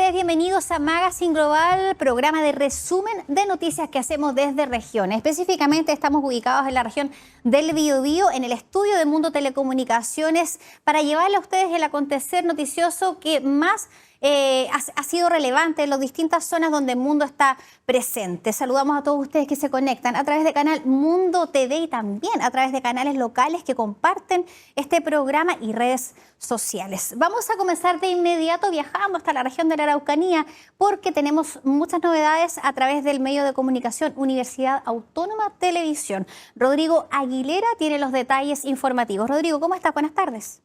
ustedes bienvenidos a Magazine Global, programa de resumen de noticias que hacemos desde regiones. Específicamente estamos ubicados en la región del Biobío, en el estudio de Mundo Telecomunicaciones, para llevarle a ustedes el acontecer noticioso que más ha sido relevante en las distintas zonas donde el mundo está presente. Saludamos a todos ustedes que se conectan a través de canal Mundo TV y también a través de canales locales que comparten este programa y redes sociales. Vamos a comenzar de inmediato viajando hasta la región de la Araucanía porque tenemos muchas novedades a través del medio de comunicación Universidad Autónoma Televisión. Rodrigo Aguilera tiene los detalles informativos. Rodrigo, ¿cómo estás? Buenas tardes.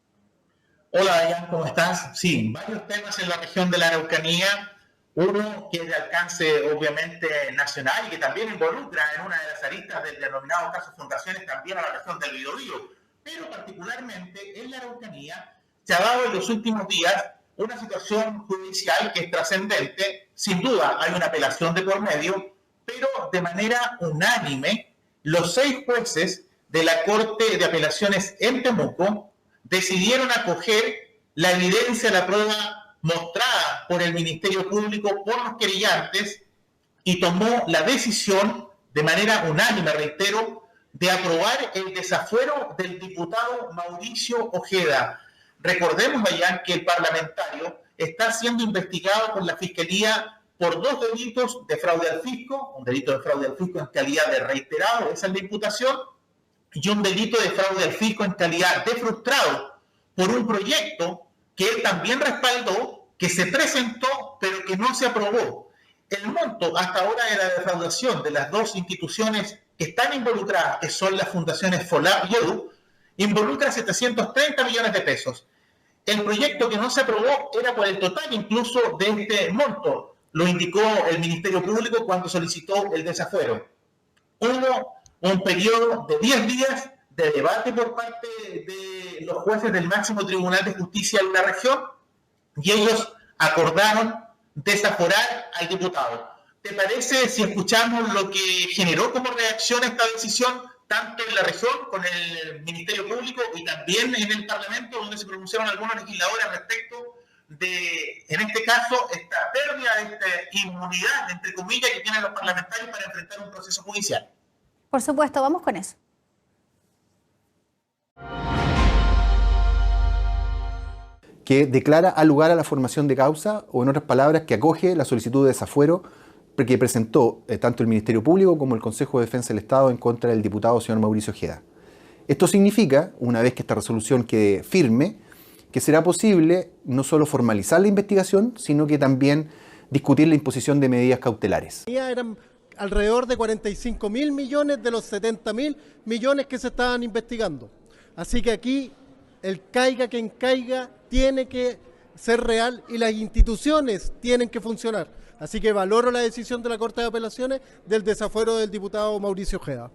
Hola, Dayan, ¿cómo estás? Sí, varios temas en la región de la Araucanía. Uno que es de alcance obviamente nacional y que también involucra en una de las aristas del denominado caso Fundaciones también a la región del Biobío. Pero particularmente en la Araucanía se ha dado en los últimos días una situación judicial que es trascendente. Sin duda hay una apelación de por medio, pero de manera unánime los 6 jueces de la Corte de Apelaciones en Temuco decidieron acoger la evidencia, la prueba mostrada por el Ministerio Público, por los querellantes, y tomó la decisión, de manera unánime, reitero, de aprobar el desafuero del diputado Mauricio Ojeda. Recordemos, Dayan, que el parlamentario está siendo investigado por la Fiscalía por 2 delitos de fraude al fisco, un delito de fraude al fisco en calidad de reiterado, esa es la imputación, y un delito de fraude al fisco en calidad de frustrado por un proyecto que él también respaldó, que se presentó, pero que no se aprobó. El monto hasta ahora de la defraudación de las 2 instituciones que están involucradas, que son las fundaciones FOLAP y EDU, involucra 730 millones de pesos. El proyecto que no se aprobó era por el total incluso de este monto, lo indicó el Ministerio Público cuando solicitó el desafuero. Hubo un periodo de 10 días de debate por parte de los jueces del máximo Tribunal de Justicia de la región y ellos acordaron desaforar al diputado. ¿Te parece si escuchamos lo que generó como reacción a esta decisión, tanto en la región con el Ministerio Público y también en el Parlamento, donde se pronunciaron algunos legisladores respecto de, en este caso, esta pérdida de esta inmunidad, entre comillas, que tienen los parlamentarios para enfrentar un proceso judicial? Por supuesto, vamos con eso. Que declara al lugar a la formación de causa, o en otras palabras, que acoge la solicitud de desafuero que presentó tanto el Ministerio Público como el Consejo de Defensa del Estado en contra del diputado señor Mauricio Ojeda. Esto significa, una vez que esta resolución quede firme, que será posible no solo formalizar la investigación, sino que también discutir la imposición de medidas cautelares. Eran alrededor de 45.000 millones de los 70.000 millones que se estaban investigando. Así que aquí, el caiga quien caiga, tiene que ser real y las instituciones tienen que funcionar. Así que valoro la decisión de la Corte de Apelaciones del desafuero del diputado Mauricio Ojeda.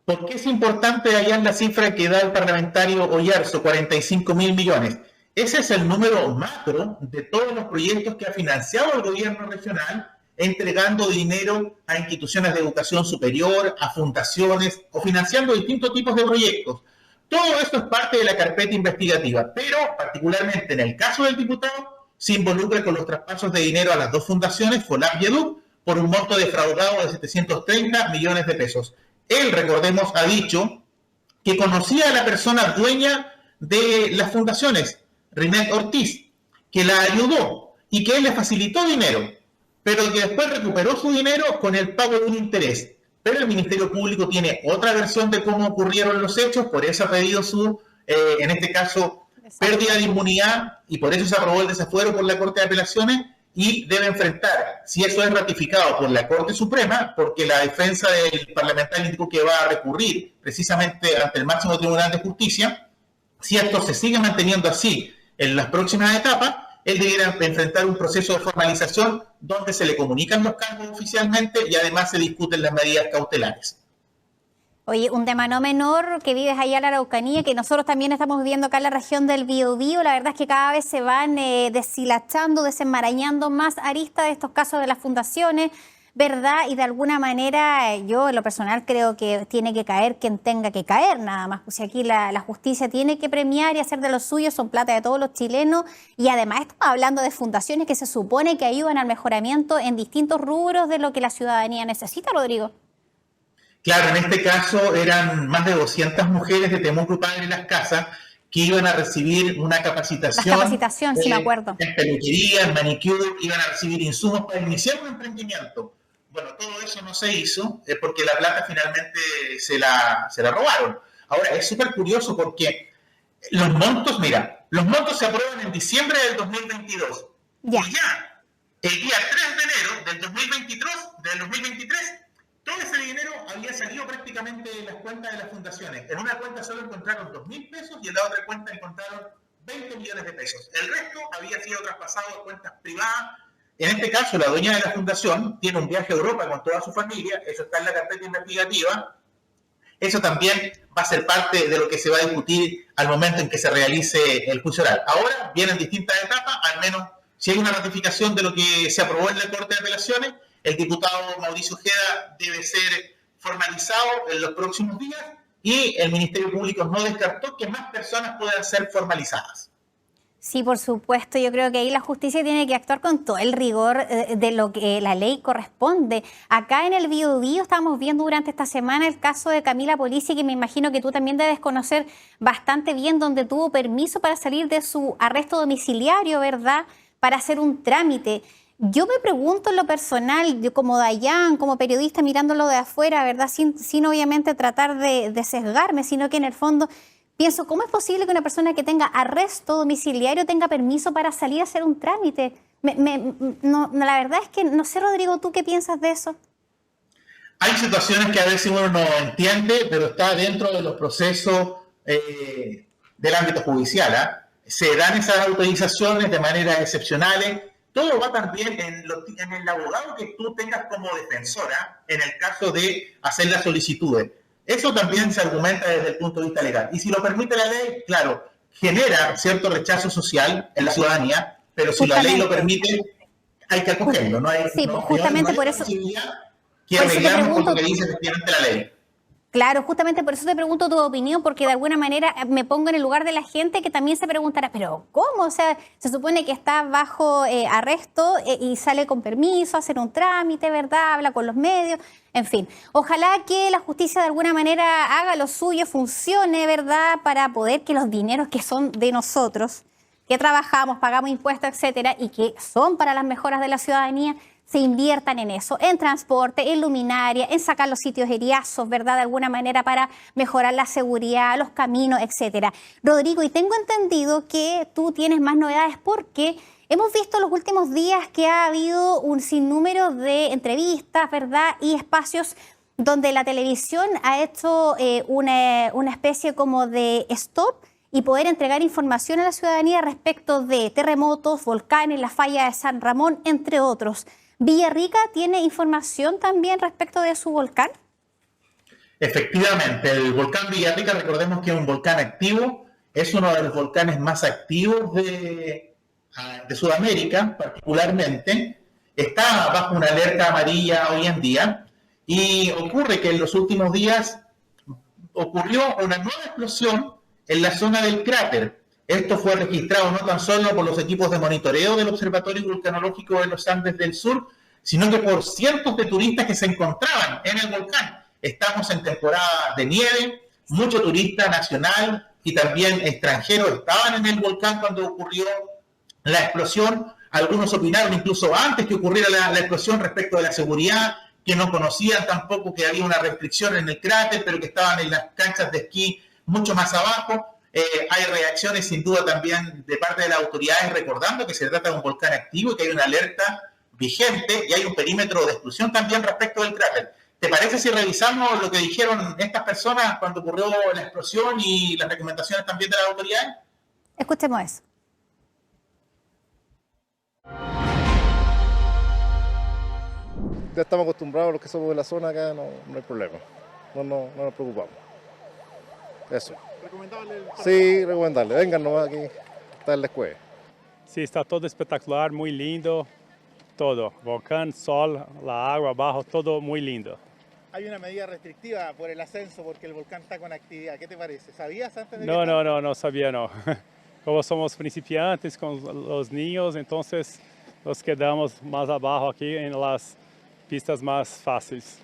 ¿Por qué es importante hallar la cifra que da el parlamentario Oyarzo, 45.000 millones? Ese es el número macro de todos los proyectos que ha financiado el gobierno regional, entregando dinero a instituciones de educación superior, a fundaciones o financiando distintos tipos de proyectos. Todo esto es parte de la carpeta investigativa, pero particularmente en el caso del diputado se involucra con los traspasos de dinero a las 2 fundaciones, FOLAP y EDU, por un monto defraudado de 730 millones de pesos. Él, recordemos, ha dicho que conocía a la persona dueña de las fundaciones, Rinet Ortiz, que la ayudó y que él le facilitó dinero, pero que después recuperó su dinero con el pago de un interés. Pero el Ministerio Público tiene otra versión de cómo ocurrieron los hechos, por eso ha pedido su, en este caso, pérdida de inmunidad y por eso se aprobó el desafuero por la Corte de Apelaciones y debe enfrentar, si eso es ratificado por la Corte Suprema, porque la defensa del parlamentario indicó que va a recurrir precisamente ante el máximo Tribunal de Justicia, si esto se sigue manteniendo así en las próximas etapas, él deberá enfrentar un proceso de formalización donde se le comunican los cargos oficialmente y además se discuten las medidas cautelares. Oye, un tema no menor que vives allá en la Araucanía, que nosotros también estamos viviendo acá en la región del Biobío. La verdad es que cada vez se van deshilachando, desenmarañando más aristas de estos casos de las fundaciones. ¿verdad? Y de alguna manera yo en lo personal creo que tiene que caer quien tenga que caer nada más. Pues si aquí la justicia tiene que premiar y hacer de los suyos, son plata de todos los chilenos y además estamos hablando de fundaciones que se supone que ayudan al mejoramiento en distintos rubros de lo que la ciudadanía necesita, Rodrigo. Claro, en este caso eran más de 200 mujeres de Temuco y Padre Las Casas que iban a recibir una capacitación, Sí me acuerdo. en peluquería, en manicure, iban a recibir insumos para iniciar un emprendimiento. Bueno, todo eso no se hizo porque la plata finalmente se la robaron. Ahora, es súper curioso porque los montos se aprueban en diciembre del 2022. Ya. Y ya, el día 3 de enero del 2023, todo ese dinero había salido prácticamente de las cuentas de las fundaciones. En una cuenta solo encontraron 2.000 pesos y en la otra cuenta encontraron 20 millones de pesos. El resto había sido traspasado a cuentas privadas. En este caso, la dueña de la fundación tiene un viaje a Europa con toda su familia. Eso está en la carpeta investigativa. Eso también va a ser parte de lo que se va a discutir al momento en que se realice el juicio oral. Ahora vienen distintas etapas, al menos si hay una ratificación de lo que se aprobó en la Corte de Apelaciones, el diputado Mauricio Ojeda debe ser formalizado en los próximos días y el Ministerio Público no descartó que más personas puedan ser formalizadas. Sí, por supuesto. Yo creo que ahí la justicia tiene que actuar con todo el rigor de lo que la ley corresponde. Acá en el Biobío estamos viendo durante esta semana el caso de Camila Polisi, que me imagino que tú también debes conocer bastante bien, donde tuvo permiso para salir de su arresto domiciliario, ¿verdad?, para hacer un trámite. Yo me pregunto en lo personal, yo como Dayan, como periodista mirándolo de afuera, ¿verdad?, sin obviamente tratar de sesgarme, sino que en el fondo pienso, ¿cómo es posible que una persona que tenga arresto domiciliario tenga permiso para salir a hacer un trámite? La verdad es que no sé, Rodrigo, ¿tú qué piensas de eso? Hay situaciones que a veces uno no entiende, pero está dentro de los procesos del ámbito judicial. Se dan esas autorizaciones de manera excepcionales. Todo va también en el abogado que tú tengas como defensora en el caso de hacer las solicitudes. Eso también se argumenta desde el punto de vista legal. Y si lo permite la ley, claro, genera cierto rechazo social en la ciudadanía, pero si la ley lo permite, hay que acogerlo. No hay, sí, no, justamente no hay por eso. Que arreglamos con lo que dice efectivamente la ley. Claro, justamente por eso te pregunto tu opinión, porque de alguna manera me pongo en el lugar de la gente que también se preguntará, pero ¿cómo? O sea, se supone que está bajo arresto y sale con permiso a hacer un trámite, ¿verdad? Habla con los medios, en fin. Ojalá que la justicia de alguna manera haga lo suyo, funcione, ¿verdad? Para poder que los dineros que son de nosotros, que trabajamos, pagamos impuestos, etcétera, y que son para las mejoras de la ciudadanía, se inviertan en eso, en transporte, en luminaria, en sacar los sitios heriazos, ¿verdad?, de alguna manera para mejorar la seguridad, los caminos, etcétera. Rodrigo, y tengo entendido que tú tienes más novedades porque hemos visto los últimos días que ha habido un sinnúmero de entrevistas, ¿verdad?, y espacios donde la televisión ha hecho una especie como de stop y poder entregar información a la ciudadanía respecto de terremotos, volcanes, la falla de San Ramón, entre otros. ¿Villarrica tiene información también respecto de su volcán? Efectivamente, el volcán Villarrica, recordemos que es un volcán activo, es uno de los volcanes más activos de Sudamérica, particularmente. Está bajo una alerta amarilla hoy en día y ocurre que en los últimos días ocurrió una nueva explosión en la zona del cráter. Esto fue registrado no tan solo por los equipos de monitoreo del Observatorio Vulcanológico de los Andes del Sur, sino que por cientos de turistas que se encontraban en el volcán. Estamos en temporada de nieve, mucho turista nacional y también extranjero estaban en el volcán cuando ocurrió la explosión. Algunos opinaron incluso antes que ocurriera la explosión respecto de la seguridad, que no conocían tampoco que había una restricción en el cráter, pero que estaban en las canchas de esquí mucho más abajo. Hay reacciones sin duda también de parte de las autoridades recordando que se trata de un volcán activo y que hay una alerta vigente y hay un perímetro de exclusión también respecto del cráter. ¿Te parece si revisamos lo que dijeron estas personas cuando ocurrió la explosión y las recomendaciones también de las autoridades? Escuchemos eso. Ya estamos acostumbrados, los que somos de la zona acá, no hay problema. No nos preocupamos. Eso. ¿Recomendable? Sí, recomendable. Vengan nomás aquí, está en la escuela. Sí, está todo espectacular, muy lindo. todo. Volcán, sol, la agua abajo, todo muy lindo. Hay una medida restrictiva por el ascenso porque el volcán está con actividad. ¿Qué te parece? ¿Sabías antes de No sabía, no. Como somos principiantes con los niños, entonces nos quedamos más abajo aquí en las pistas más fáciles.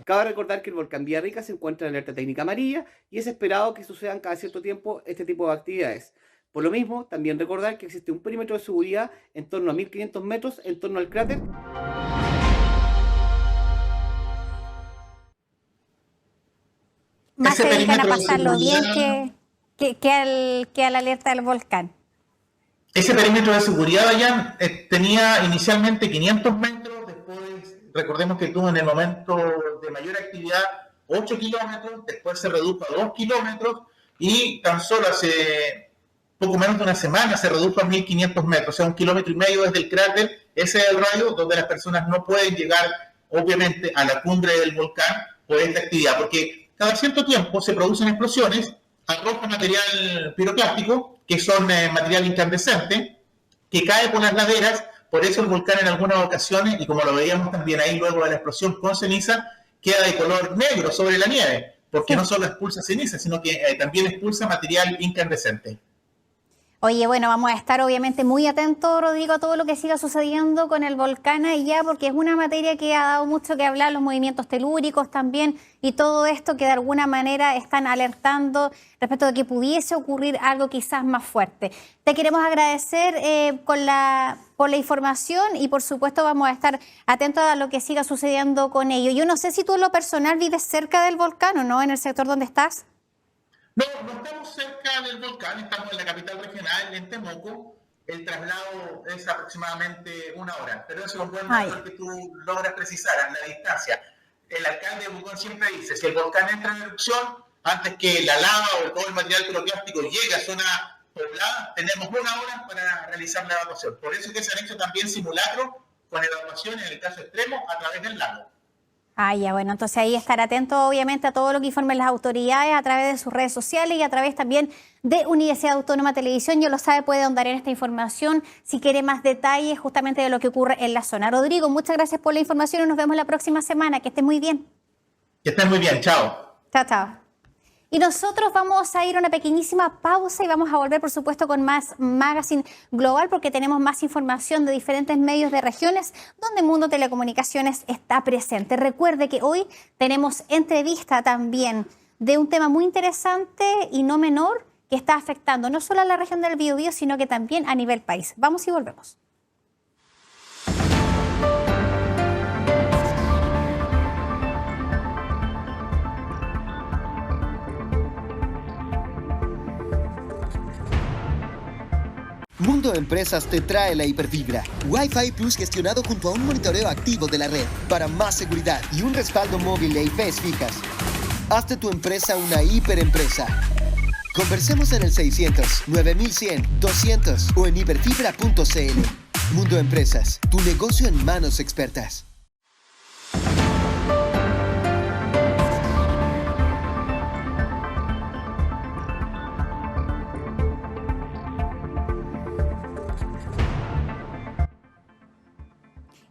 Cabe recordar que el volcán Villarrica se encuentra en alerta técnica amarilla y es esperado que sucedan cada cierto tiempo este tipo de actividades. Por lo mismo, también recordar que existe un perímetro de seguridad en torno a 1500 metros en torno al cráter. Más Ese se dedican a perímetro de pasarlo bien seguridad- que a la alerta del volcán. Ese perímetro de seguridad, Dayan, tenía inicialmente 500 metros, después recordemos que tuvo en el momento de mayor actividad 8 kilómetros, después se redujo a 2 kilómetros y tan solo hace poco menos de una semana se redujo a 1500 metros, o sea, 1,5 kilómetros desde el cráter. Ese es el radio donde las personas no pueden llegar, obviamente, a la cumbre del volcán por esta actividad, porque cada cierto tiempo se producen explosiones, arroja material piroclástico, que son material incandescente, que cae por las laderas. Por eso el volcán en algunas ocasiones, y como lo veíamos también ahí luego de la explosión con ceniza, queda de color negro sobre la nieve, porque no solo expulsa ceniza, sino que también expulsa material incandescente. Oye, bueno, vamos a estar obviamente muy atentos, Rodrigo, a todo lo que siga sucediendo con el volcán allá, porque es una materia que ha dado mucho que hablar, los movimientos telúricos también, y todo esto que de alguna manera están alertando respecto de que pudiese ocurrir algo quizás más fuerte. Te queremos agradecer por la información y por supuesto vamos a estar atentos a lo que siga sucediendo con ello. Yo no sé si tú en lo personal vives cerca del volcán o no, en el sector donde estás. No, no estamos cerca del volcán, estamos en la capital regional, en Temuco. El traslado es aproximadamente 1 hora, pero eso es un buen dato que tú logras precisar, la distancia. El alcalde de Pucón siempre dice, si el volcán entra en erupción, antes que la lava o todo el material piroclástico llegue a zona poblada, tenemos 1 hora para realizar la evacuación. Por eso que se han hecho también simulacros con evacuación, en el caso extremo, a través del lago. Ya, bueno, entonces ahí estar atento obviamente a todo lo que informen las autoridades a través de sus redes sociales y a través también de Universidad Autónoma Televisión. Ya lo sabe, puede ahondar en esta información si quiere más detalles justamente de lo que ocurre en la zona. Rodrigo, muchas gracias por la información y nos vemos la próxima semana. Que estés muy bien. Que estés muy bien, chao. Chao, chao. Y nosotros vamos a ir a una pequeñísima pausa y vamos a volver, por supuesto, con más Magazine Global porque tenemos más información de diferentes medios de regiones donde Mundo Telecomunicaciones está presente. Recuerde que hoy tenemos entrevista también de un tema muy interesante y no menor que está afectando no solo a la región del Biobío, sino que también a nivel país. Vamos y volvemos. Mundo de Empresas te trae la hiperfibra. Wi-Fi Plus gestionado junto a un monitoreo activo de la red para más seguridad y un respaldo móvil e IPs fijas. Hazte tu empresa una hiperempresa. Conversemos en el 600 9100 200 o en hiperfibra.cl. Mundo de Empresas, tu negocio en manos expertas.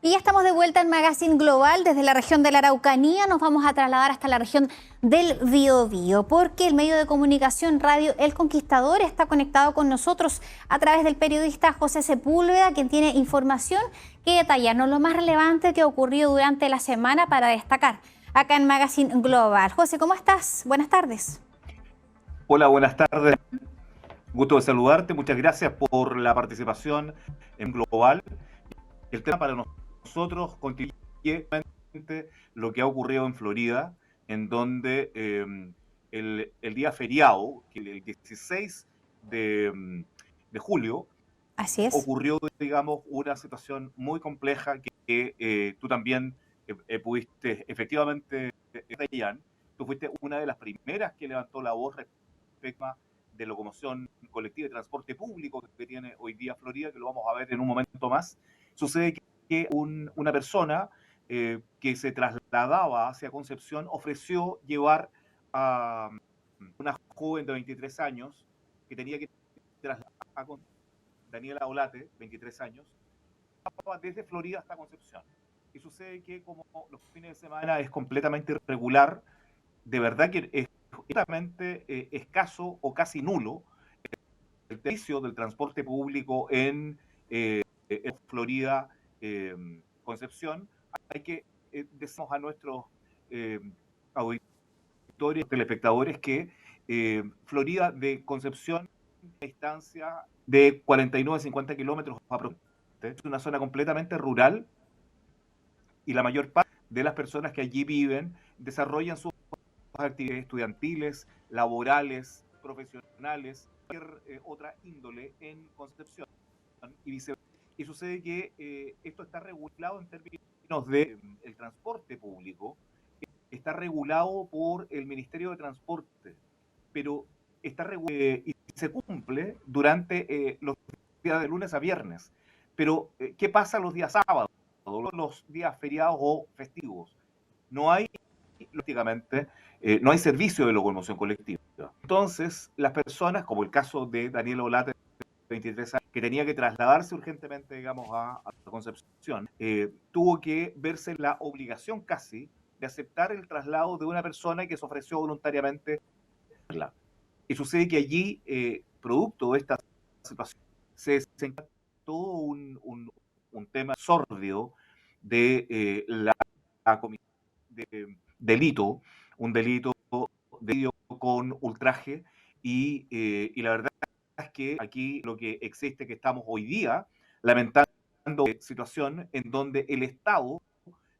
Y ya estamos de vuelta en Magazine Global. Desde la región de la Araucanía nos vamos a trasladar hasta la región del Biobío, porque el medio de comunicación radio El Conquistador está conectado con nosotros a través del periodista José Sepúlveda, quien tiene información que detallarnos lo más relevante que ocurrió durante la semana para destacar acá en Magazine Global. José, ¿cómo estás? Buenas tardes. Hola, buenas tardes. Gusto de saludarte. Muchas gracias por la participación en Global. El tema para nosotros constituye lo que ha ocurrido en Florida, en donde el día feriado, el 16 de julio, así es, ocurrió, digamos, una situación muy compleja que tú también pudiste efectivamente detallar. Tú fuiste una de las primeras que levantó la voz respecto de locomoción colectiva y transporte público que tiene hoy día Florida, que lo vamos a ver en un momento más. Sucede que una persona que se trasladaba hacia Concepción ofreció llevar a una joven de 23 años que tenía que trasladar a Daniela Olate, 23 años, desde Florida hasta Concepción. Y sucede que como los fines de semana es completamente irregular, de verdad que es completamente escaso o casi nulo el servicio del transporte público en Florida, Concepción. Hay que decimos a nuestros auditores, telespectadores, que Florida de Concepción es una distancia de 49-50 kilómetros aproximadamente. Es una zona completamente rural y la mayor parte de las personas que allí viven desarrollan sus actividades estudiantiles, laborales, profesionales, cualquier otra índole en Concepción y viceversa. Y sucede que esto está regulado en términos de el transporte público, está regulado por el Ministerio de Transporte, pero está regulado y se cumple durante los días de lunes a viernes. Pero, ¿qué pasa los días sábados, los días feriados o festivos? No hay, lógicamente, no hay servicio de locomoción colectiva. Entonces, las personas, como el caso de Daniela Olate, 23 años, que tenía que trasladarse urgentemente, digamos, a Concepción, tuvo que verse la obligación casi de aceptar el traslado de una persona que se ofreció voluntariamente. Y sucede que allí, producto de esta situación, se desencadenó todo un tema sórdido de delito, un delito con ultraje y la verdad es que aquí lo que existe que estamos hoy día lamentando situación en donde el Estado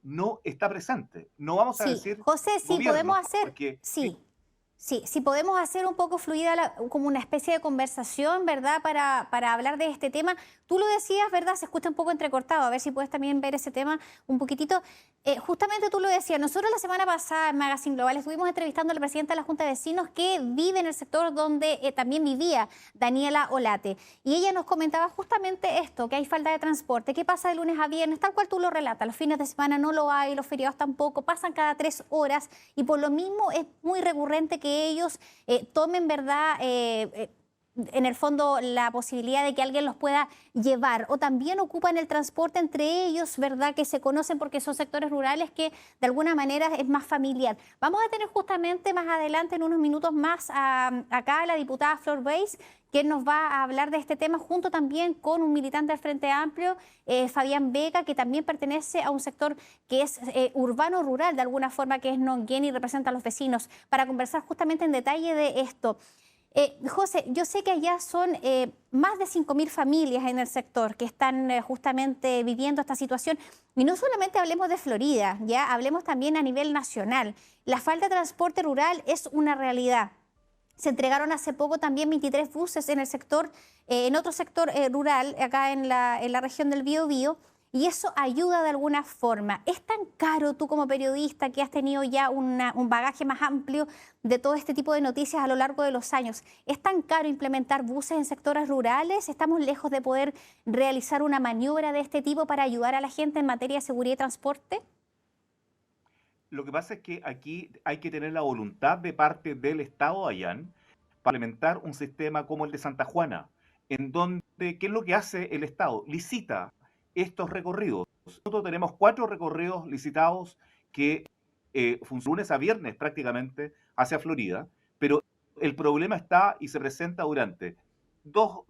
no está presente. No vamos a decir José, sí gobierno, podemos hacer, porque, sí podemos hacer un poco fluida como una especie de conversación, ¿verdad? Para hablar de este tema. Tú lo decías, ¿verdad? Se escucha un poco entrecortado, a ver si puedes también ver ese tema un poquitito. Justamente tú lo decías, nosotros la semana pasada en Magazine Global estuvimos entrevistando a la presidenta de la Junta de Vecinos que vive en el sector donde también vivía Daniela Olate. Y ella nos comentaba justamente esto, que hay falta de transporte, que pasa de lunes a viernes, tal cual tú lo relatas. Los fines de semana no lo hay, los feriados tampoco, pasan cada 3 horas y por lo mismo es muy recurrente que ellos tomen, ¿verdad?, en el fondo la posibilidad de que alguien los pueda llevar o también ocupan el transporte entre ellos, ¿verdad?, que se conocen porque son sectores rurales que de alguna manera es más familiar. Vamos a tener justamente más adelante, en unos minutos más, acá a la diputada Flor Weiss, que nos va a hablar de este tema junto también con un militante del Frente Amplio, Fabián Vega, que también pertenece a un sector que es urbano-rural, de alguna forma, que es Nonguén y representa a los vecinos, para conversar justamente en detalle de esto. José, yo sé que allá son más de 5.000 familias en el sector que están justamente viviendo esta situación. Y no solamente hablemos de Florida, ya hablemos también a nivel nacional. La falta de transporte rural es una realidad. Se entregaron hace poco también 23 buses en el sector, en otro sector rural, acá en la región del Biobío, y eso ayuda de alguna forma. ¿Es tan caro tú como periodista que has tenido ya un bagaje más amplio de todo este tipo de noticias a lo largo de los años? ¿Es tan caro implementar buses en sectores rurales? ¿Estamos lejos de poder realizar una maniobra de este tipo para ayudar a la gente en materia de seguridad y transporte? Lo que pasa es que aquí hay que tener la voluntad de parte del Estado Ayán para implementar un sistema como el de Santa Juana, en donde, ¿qué es lo que hace el Estado? Licita estos recorridos. Nosotros tenemos 4 recorridos licitados que funcionan lunes a viernes prácticamente hacia Florida, pero el problema está y se presenta durante dos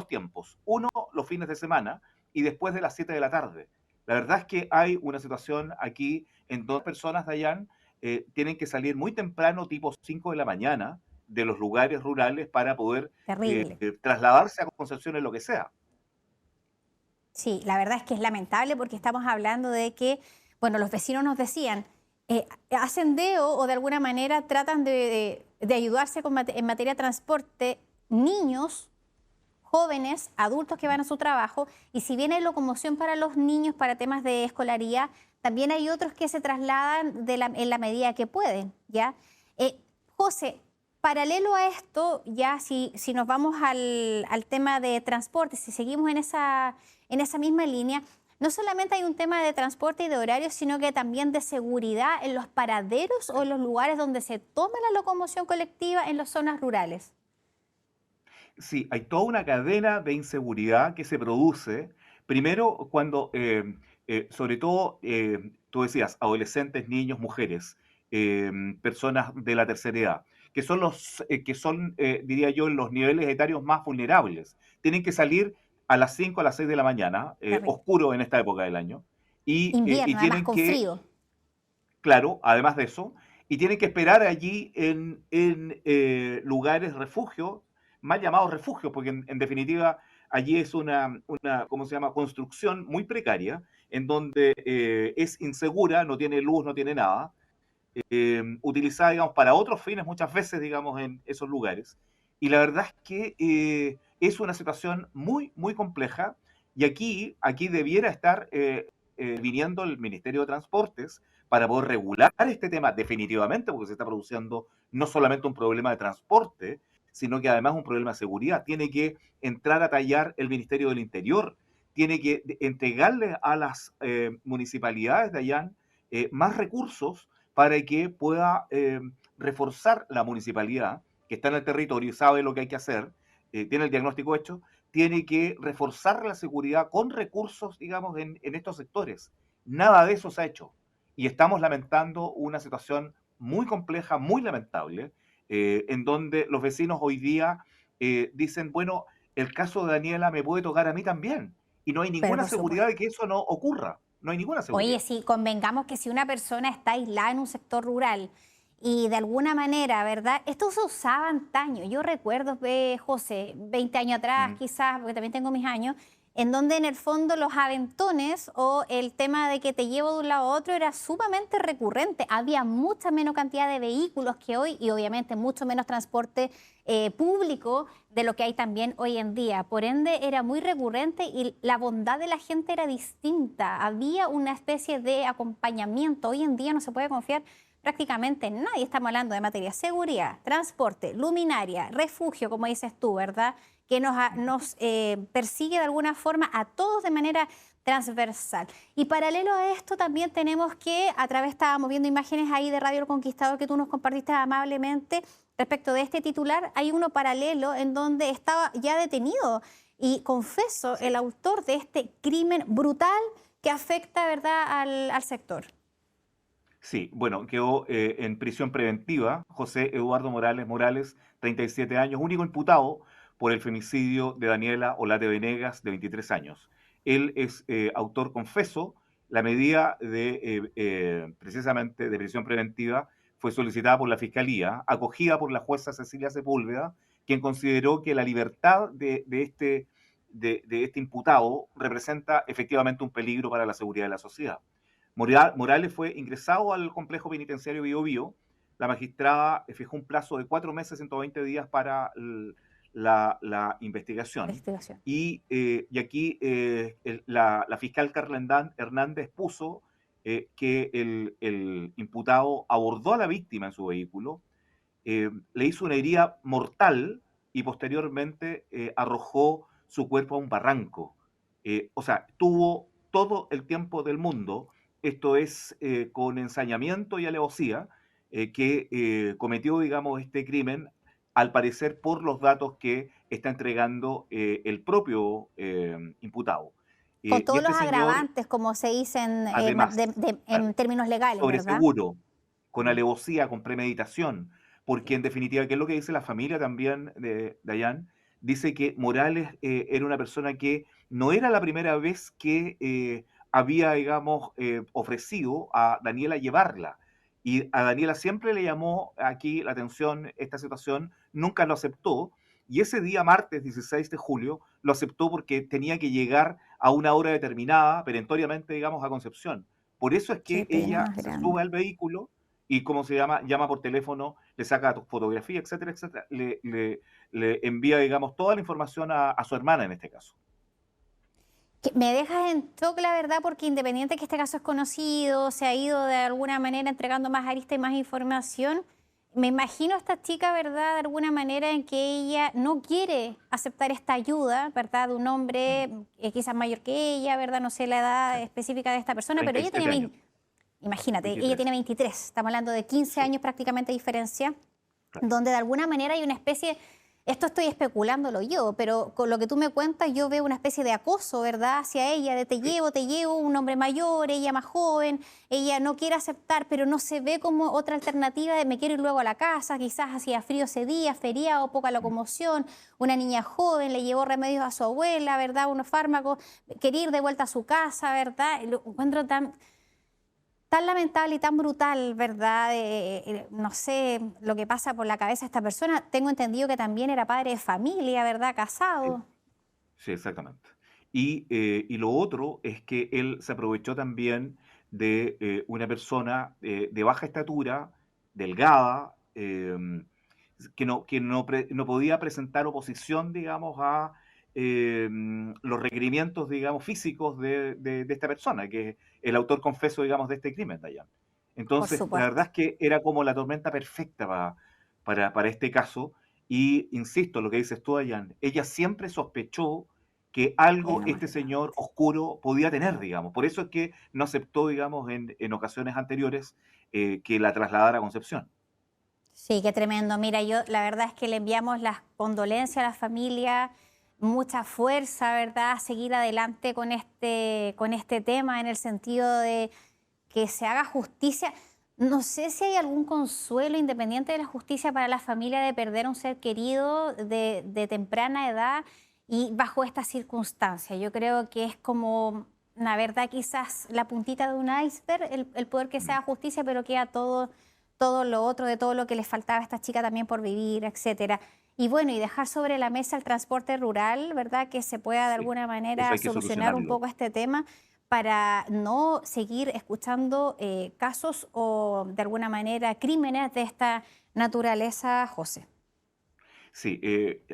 tiempos. Uno, los fines de semana y después de las 7 de la tarde. La verdad es que hay una situación aquí en donde personas de allá tienen que salir muy temprano, tipo 5 de la mañana, de los lugares rurales para poder trasladarse a Concepción en lo que sea. Sí, la verdad es que es lamentable porque estamos hablando de que, bueno, los vecinos nos decían, hacen o de alguna manera tratan de ayudarse en materia de transporte niños, jóvenes, adultos que van a su trabajo, y si bien hay locomoción para los niños, para temas de escolaridad, también hay otros que se trasladan en la medida que pueden, ¿ya? José, paralelo a esto, ya si nos vamos al tema de transporte, si seguimos en esa misma línea, no solamente hay un tema de transporte y de horarios, sino que también de seguridad en los paraderos o en los lugares donde se toma la locomoción colectiva en las zonas rurales. Sí, hay toda una cadena de inseguridad que se produce Primero, cuando, sobre todo, tú decías, adolescentes, niños, mujeres, personas de la tercera edad, que son diría yo, los niveles etarios más vulnerables. Tienen que salir a las 5, a las 6 de la mañana, oscuro en esta época del año, y Invierno, además tienen con que, frío. claro, además de eso, y tienen que esperar allí en lugares refugio, mal llamados refugios, porque en definitiva allí es una, ¿cómo se llama?, construcción muy precaria, en donde es insegura, no tiene luz, no tiene nada, utilizada, digamos, para otros fines muchas veces, digamos, en esos lugares. Y la verdad es que es una situación muy, muy compleja, y aquí debiera estar viniendo el Ministerio de Transportes para poder regular este tema definitivamente, porque se está produciendo no solamente un problema de transporte, sino que además un problema de seguridad. Tiene que entrar a tallar el Ministerio del Interior, tiene que entregarle a las municipalidades de allá más recursos para que pueda reforzar la municipalidad, que está en el territorio y sabe lo que hay que hacer, tiene el diagnóstico hecho, tiene que reforzar la seguridad con recursos, digamos, en estos sectores. Nada de eso se ha hecho. Y estamos lamentando una situación muy compleja, muy lamentable, en donde los vecinos hoy día dicen, bueno, el caso de Daniela me puede tocar a mí también. Y no hay ninguna seguridad de que eso no ocurra. No hay ninguna seguridad. Oye, sí, convengamos que si una persona está aislada en un sector rural y de alguna manera, ¿verdad? Esto se usaba antaño. Yo recuerdo, José, 20 años atrás quizás, porque también tengo mis años, en donde en el fondo los aventones o el tema de que te llevo de un lado a otro era sumamente recurrente. Había mucha menos cantidad de vehículos que hoy y obviamente mucho menos transporte público de lo que hay también hoy en día. Por ende, era muy recurrente y la bondad de la gente era distinta. Había una especie de acompañamiento. Hoy en día no se puede confiar prácticamente en nadie. Estamos hablando de materia de seguridad, transporte, luminaria, refugio, como dices tú, ¿verdad?, que nos persigue de alguna forma a todos de manera transversal. Y paralelo a esto también tenemos que, estábamos viendo imágenes ahí de Radio El Conquistador que tú nos compartiste amablemente respecto de este titular, hay uno paralelo en donde estaba ya detenido y, confeso, el autor de este crimen brutal que afecta, ¿verdad?, al sector. Sí, bueno, quedó en prisión preventiva José Eduardo Morales, 37 años, único imputado por el femicidio de Daniela Olate Venegas, de 23 años. Él es autor confeso. La medida precisamente de prisión preventiva fue solicitada por la Fiscalía, acogida por la jueza Cecilia Sepúlveda, quien consideró que la libertad de este imputado representa efectivamente un peligro para la seguridad de la sociedad. Morales fue ingresado al complejo penitenciario Bío Bío. La magistrada fijó un plazo de 4 meses, 120 días para la investigación. Y aquí la fiscal Carla Hernández puso que el imputado abordó a la víctima en su vehículo, le hizo una herida mortal y posteriormente arrojó su cuerpo a un barranco. O sea, tuvo todo el tiempo del mundo, esto es con ensañamiento y alevosía, que cometió, digamos, este crimen, al parecer por los datos que está entregando el propio imputado. Con todos los agravantes, como se dice en términos legales, sobre ¿verdad? seguro, con alevosía, con premeditación, porque en definitiva, ¿qué es lo que dice la familia también de Dayan? Dice que Morales era una persona que no era la primera vez que había, digamos, ofrecido a Daniela llevarla. Y a Daniela siempre le llamó aquí la atención esta situación, nunca lo aceptó, y ese día, martes 16 de julio, lo aceptó porque tenía que llegar a una hora determinada, perentoriamente, digamos, a Concepción. Por eso es que ella se sube al vehículo y, ¿cómo se llama?, llama por teléfono, le saca fotografía, etcétera, etcétera, le envía, digamos, toda la información a su hermana en este caso. Me dejas en shock, la verdad, porque independiente que este caso es conocido, se ha ido de alguna manera entregando más aristas y más información, me imagino a esta chica, ¿verdad?, de alguna manera en que ella no quiere aceptar esta ayuda, ¿verdad?, de un hombre quizás mayor que ella, ¿verdad?, no sé la edad específica de esta persona, pero ella tiene, imagínate, 23. Ella tiene 23, estamos hablando de 15 años prácticamente de diferencia, donde de alguna manera hay una especie esto estoy especulándolo yo, pero con lo que tú me cuentas yo veo una especie de acoso, ¿verdad? Hacia ella, de te llevo, un hombre mayor, ella más joven, ella no quiere aceptar, pero no se ve como otra alternativa de me quiero ir luego a la casa, quizás hacía frío ese día, feriado, poca locomoción, una niña joven, le llevó remedios a su abuela, ¿verdad? Unos fármacos, quería ir de vuelta a su casa, ¿verdad? Lo encuentro tan lamentable y tan brutal, ¿verdad? No sé lo que pasa por la cabeza de esta persona. Tengo entendido que también era padre de familia, ¿verdad? Casado. Sí, exactamente. Y lo otro es que él se aprovechó también de una persona de baja estatura, delgada, no podía presentar oposición, digamos, a los requerimientos, digamos, físicos de esta persona, que es el autor confeso, digamos, de este crimen, Dayan. Por Entonces, la supuesto. verdad es que era como la tormenta perfecta para este caso. Y insisto, lo que dices tú, Dayan, ella siempre sospechó que algo este señor oscuro podía tener, digamos. Por eso es que no aceptó, digamos, en ocasiones anteriores que la trasladara a Concepción. Sí, qué tremendo. Mira, yo la verdad es que le enviamos las condolencias a la familia, mucha fuerza, ¿verdad? A seguir adelante con este tema en el sentido de que se haga justicia. No sé si hay algún consuelo independiente de la justicia para la familia de perder a un ser querido de temprana edad y bajo estas circunstancias. Yo creo que es como, la verdad, quizás la puntita de un iceberg, el poder que se haga justicia, pero queda todo lo otro, de todo lo que les faltaba a esta chica también por vivir, etcétera. Y bueno, y dejar sobre la mesa el transporte rural, ¿verdad? Que se pueda de alguna manera eso hay que solucionar un solucionarlo. poco este tema para no seguir escuchando casos o de alguna manera crímenes de esta naturaleza, José. Sí,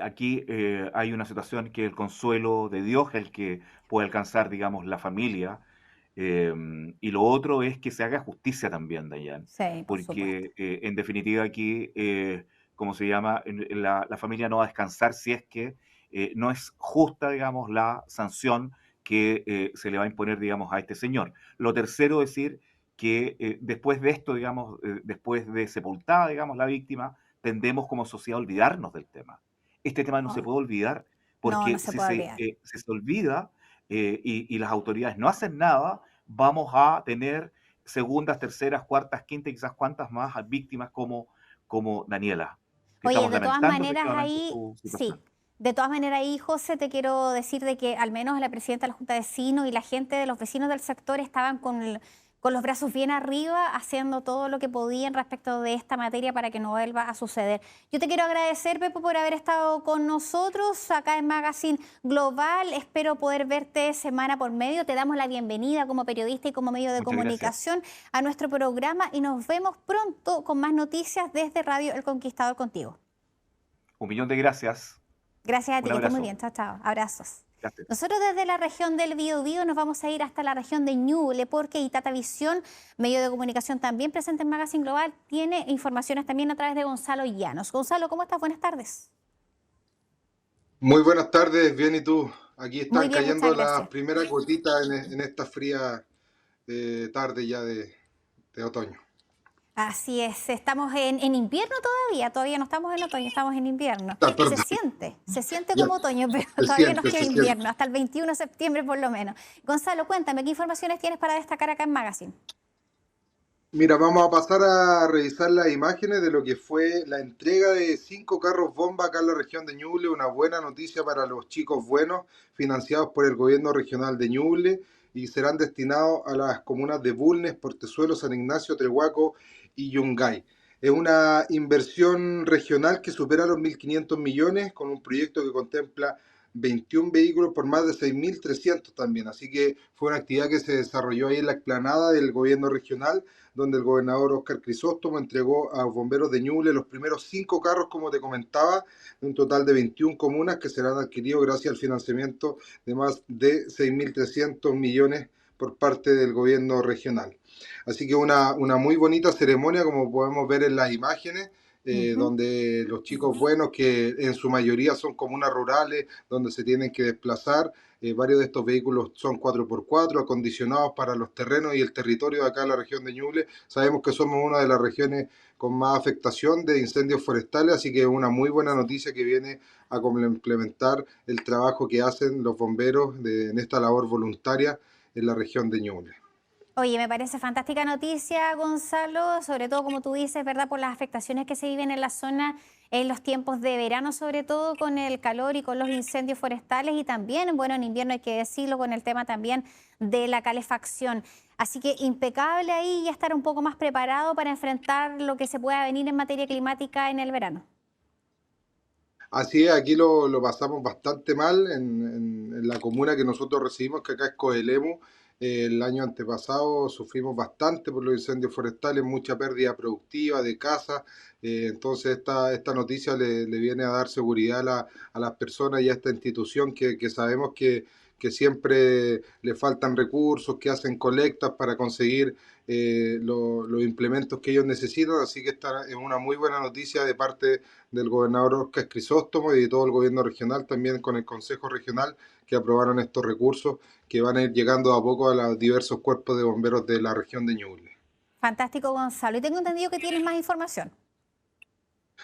aquí hay una situación que el consuelo de Dios es el que puede alcanzar, digamos, la familia. Y lo otro es que se haga justicia también, Dayan. Sí, por supuesto. Porque en definitiva aquí, ¿cómo se llama? La familia no va a descansar si es que no es justa, digamos, la sanción que se le va a imponer, digamos, a este señor. Lo tercero, decir que después de esto, digamos, después de sepultada, digamos, la víctima, tendemos como sociedad a olvidarnos del tema. Este tema no se No, puede olvidar no porque se puede olvidar. si se olvida y las autoridades no hacen nada, vamos a tener segundas, terceras, cuartas, quintas y quizás cuantas más víctimas como Daniela, que Oye, estamos de todas lamentando maneras efectivamente ahí, su sí, situación. de todas maneras ahí, José, te quiero decir de que al menos la presidenta de la Junta de Vecinos y la gente de los vecinos del sector estaban con los brazos bien arriba, haciendo todo lo que podían respecto de esta materia para que no vuelva a suceder. Yo te quiero agradecer, Pepo, por haber estado con nosotros acá en Magazine Global. Espero poder verte semana por medio. Te damos la bienvenida como periodista y como medio de Muchas gracias. comunicación a nuestro programa y nos vemos pronto con más noticias desde Radio El Conquistador contigo. 1.000.000 de gracias. Gracias a ti, Un que estés muy abrazo. bien. Chao, chao. Abrazos. Gracias. Nosotros desde la región del Biobío nos vamos a ir hasta la región de Ñuble porque Itata Visión, medio de comunicación también presente en Magazine Global, tiene informaciones también a través de Gonzalo Llanos. Gonzalo, ¿cómo estás? Buenas tardes. Muy buenas tardes, bien, ¿y tú? Aquí Muy están bien, cayendo muchas las gracias. primeras gotitas en esta fría tarde ya de otoño. Así es, estamos en invierno todavía no estamos en otoño, estamos en invierno. Ah, Y perdón. se siente Ya. como otoño, pero Se todavía nos siente, queda se siente. invierno, hasta el 21 de septiembre por lo menos. Gonzalo, cuéntame, ¿qué informaciones tienes para destacar acá en Magazine? Mira, vamos a pasar a revisar las imágenes de lo que fue la entrega de 5 carros bomba acá en la región de Ñuble, una buena noticia para los chicos buenos, financiados por el gobierno regional de Ñuble y serán destinados a las comunas de Bulnes, Portezuelo, San Ignacio, Trehuaco y Yungay. Es una inversión regional que supera los 1.500 millones con un proyecto que contempla 21 vehículos por más de 6.300 también. Así que fue una actividad que se desarrolló ahí en la explanada del gobierno regional, donde el gobernador Óscar Crisóstomo entregó a los bomberos de Ñuble los primeros 5 carros, como te comentaba, de un total de 21 comunas que serán adquiridos gracias al financiamiento de más de 6.300 millones por parte del gobierno regional. Así que una muy bonita ceremonia, como podemos ver en las imágenes, donde los chicos buenos, que en su mayoría son comunas rurales, donde se tienen que desplazar, Varios de estos vehículos son 4x4, acondicionados para los terrenos y el territorio de acá en la región de Ñuble. Sabemos que somos una de las regiones con más afectación de incendios forestales, así que es una muy buena noticia que viene a complementar el trabajo que hacen los bomberos en esta labor voluntaria en la región de Ñuble. Oye, me parece fantástica noticia, Gonzalo, sobre todo como tú dices, ¿verdad? Por las afectaciones que se viven en la zona en los tiempos de verano, sobre todo con el calor y con los incendios forestales y también, bueno, en invierno hay que decirlo, con el tema también de la calefacción. Así que impecable ahí y estar un poco más preparado para enfrentar lo que se pueda venir en materia climática en el verano. Así es, aquí lo pasamos bastante mal en la comuna que nosotros recibimos, que acá es Coelemu. El año antepasado sufrimos bastante por los incendios forestales, mucha pérdida productiva de casas. Entonces esta noticia le viene a dar seguridad a las personas y a esta institución que sabemos que siempre le faltan recursos, que hacen colectas para conseguir los implementos que ellos necesitan. Así que esta es una muy buena noticia de parte del gobernador Óscar Crisóstomo y de todo el gobierno regional, también con el Consejo Regional, que aprobaron estos recursos que van a ir llegando a poco a los diversos cuerpos de bomberos de la región de Ñuble. Fantástico, Gonzalo. Y tengo entendido que tienes más información.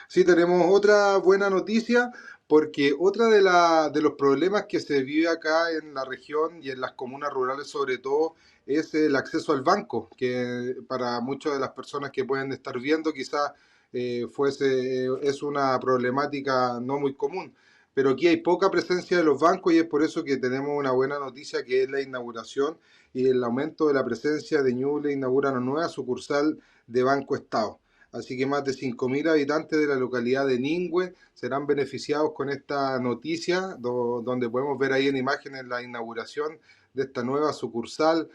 Sí, tenemos otra buena noticia, porque otra de los problemas que se vive acá en la región y en las comunas rurales sobre todo es el acceso al banco, que para muchas de las personas que pueden estar viendo quizás es una problemática no muy común. Pero aquí hay poca presencia de los bancos y es por eso que tenemos una buena noticia, que es la inauguración y el aumento de la presencia de Ñuble. Inaugura una nueva sucursal de Banco Estado. Así que más de 5.000 habitantes de la localidad de Ningüe serán beneficiados con esta noticia, donde podemos ver ahí en imágenes la inauguración de esta nueva sucursal,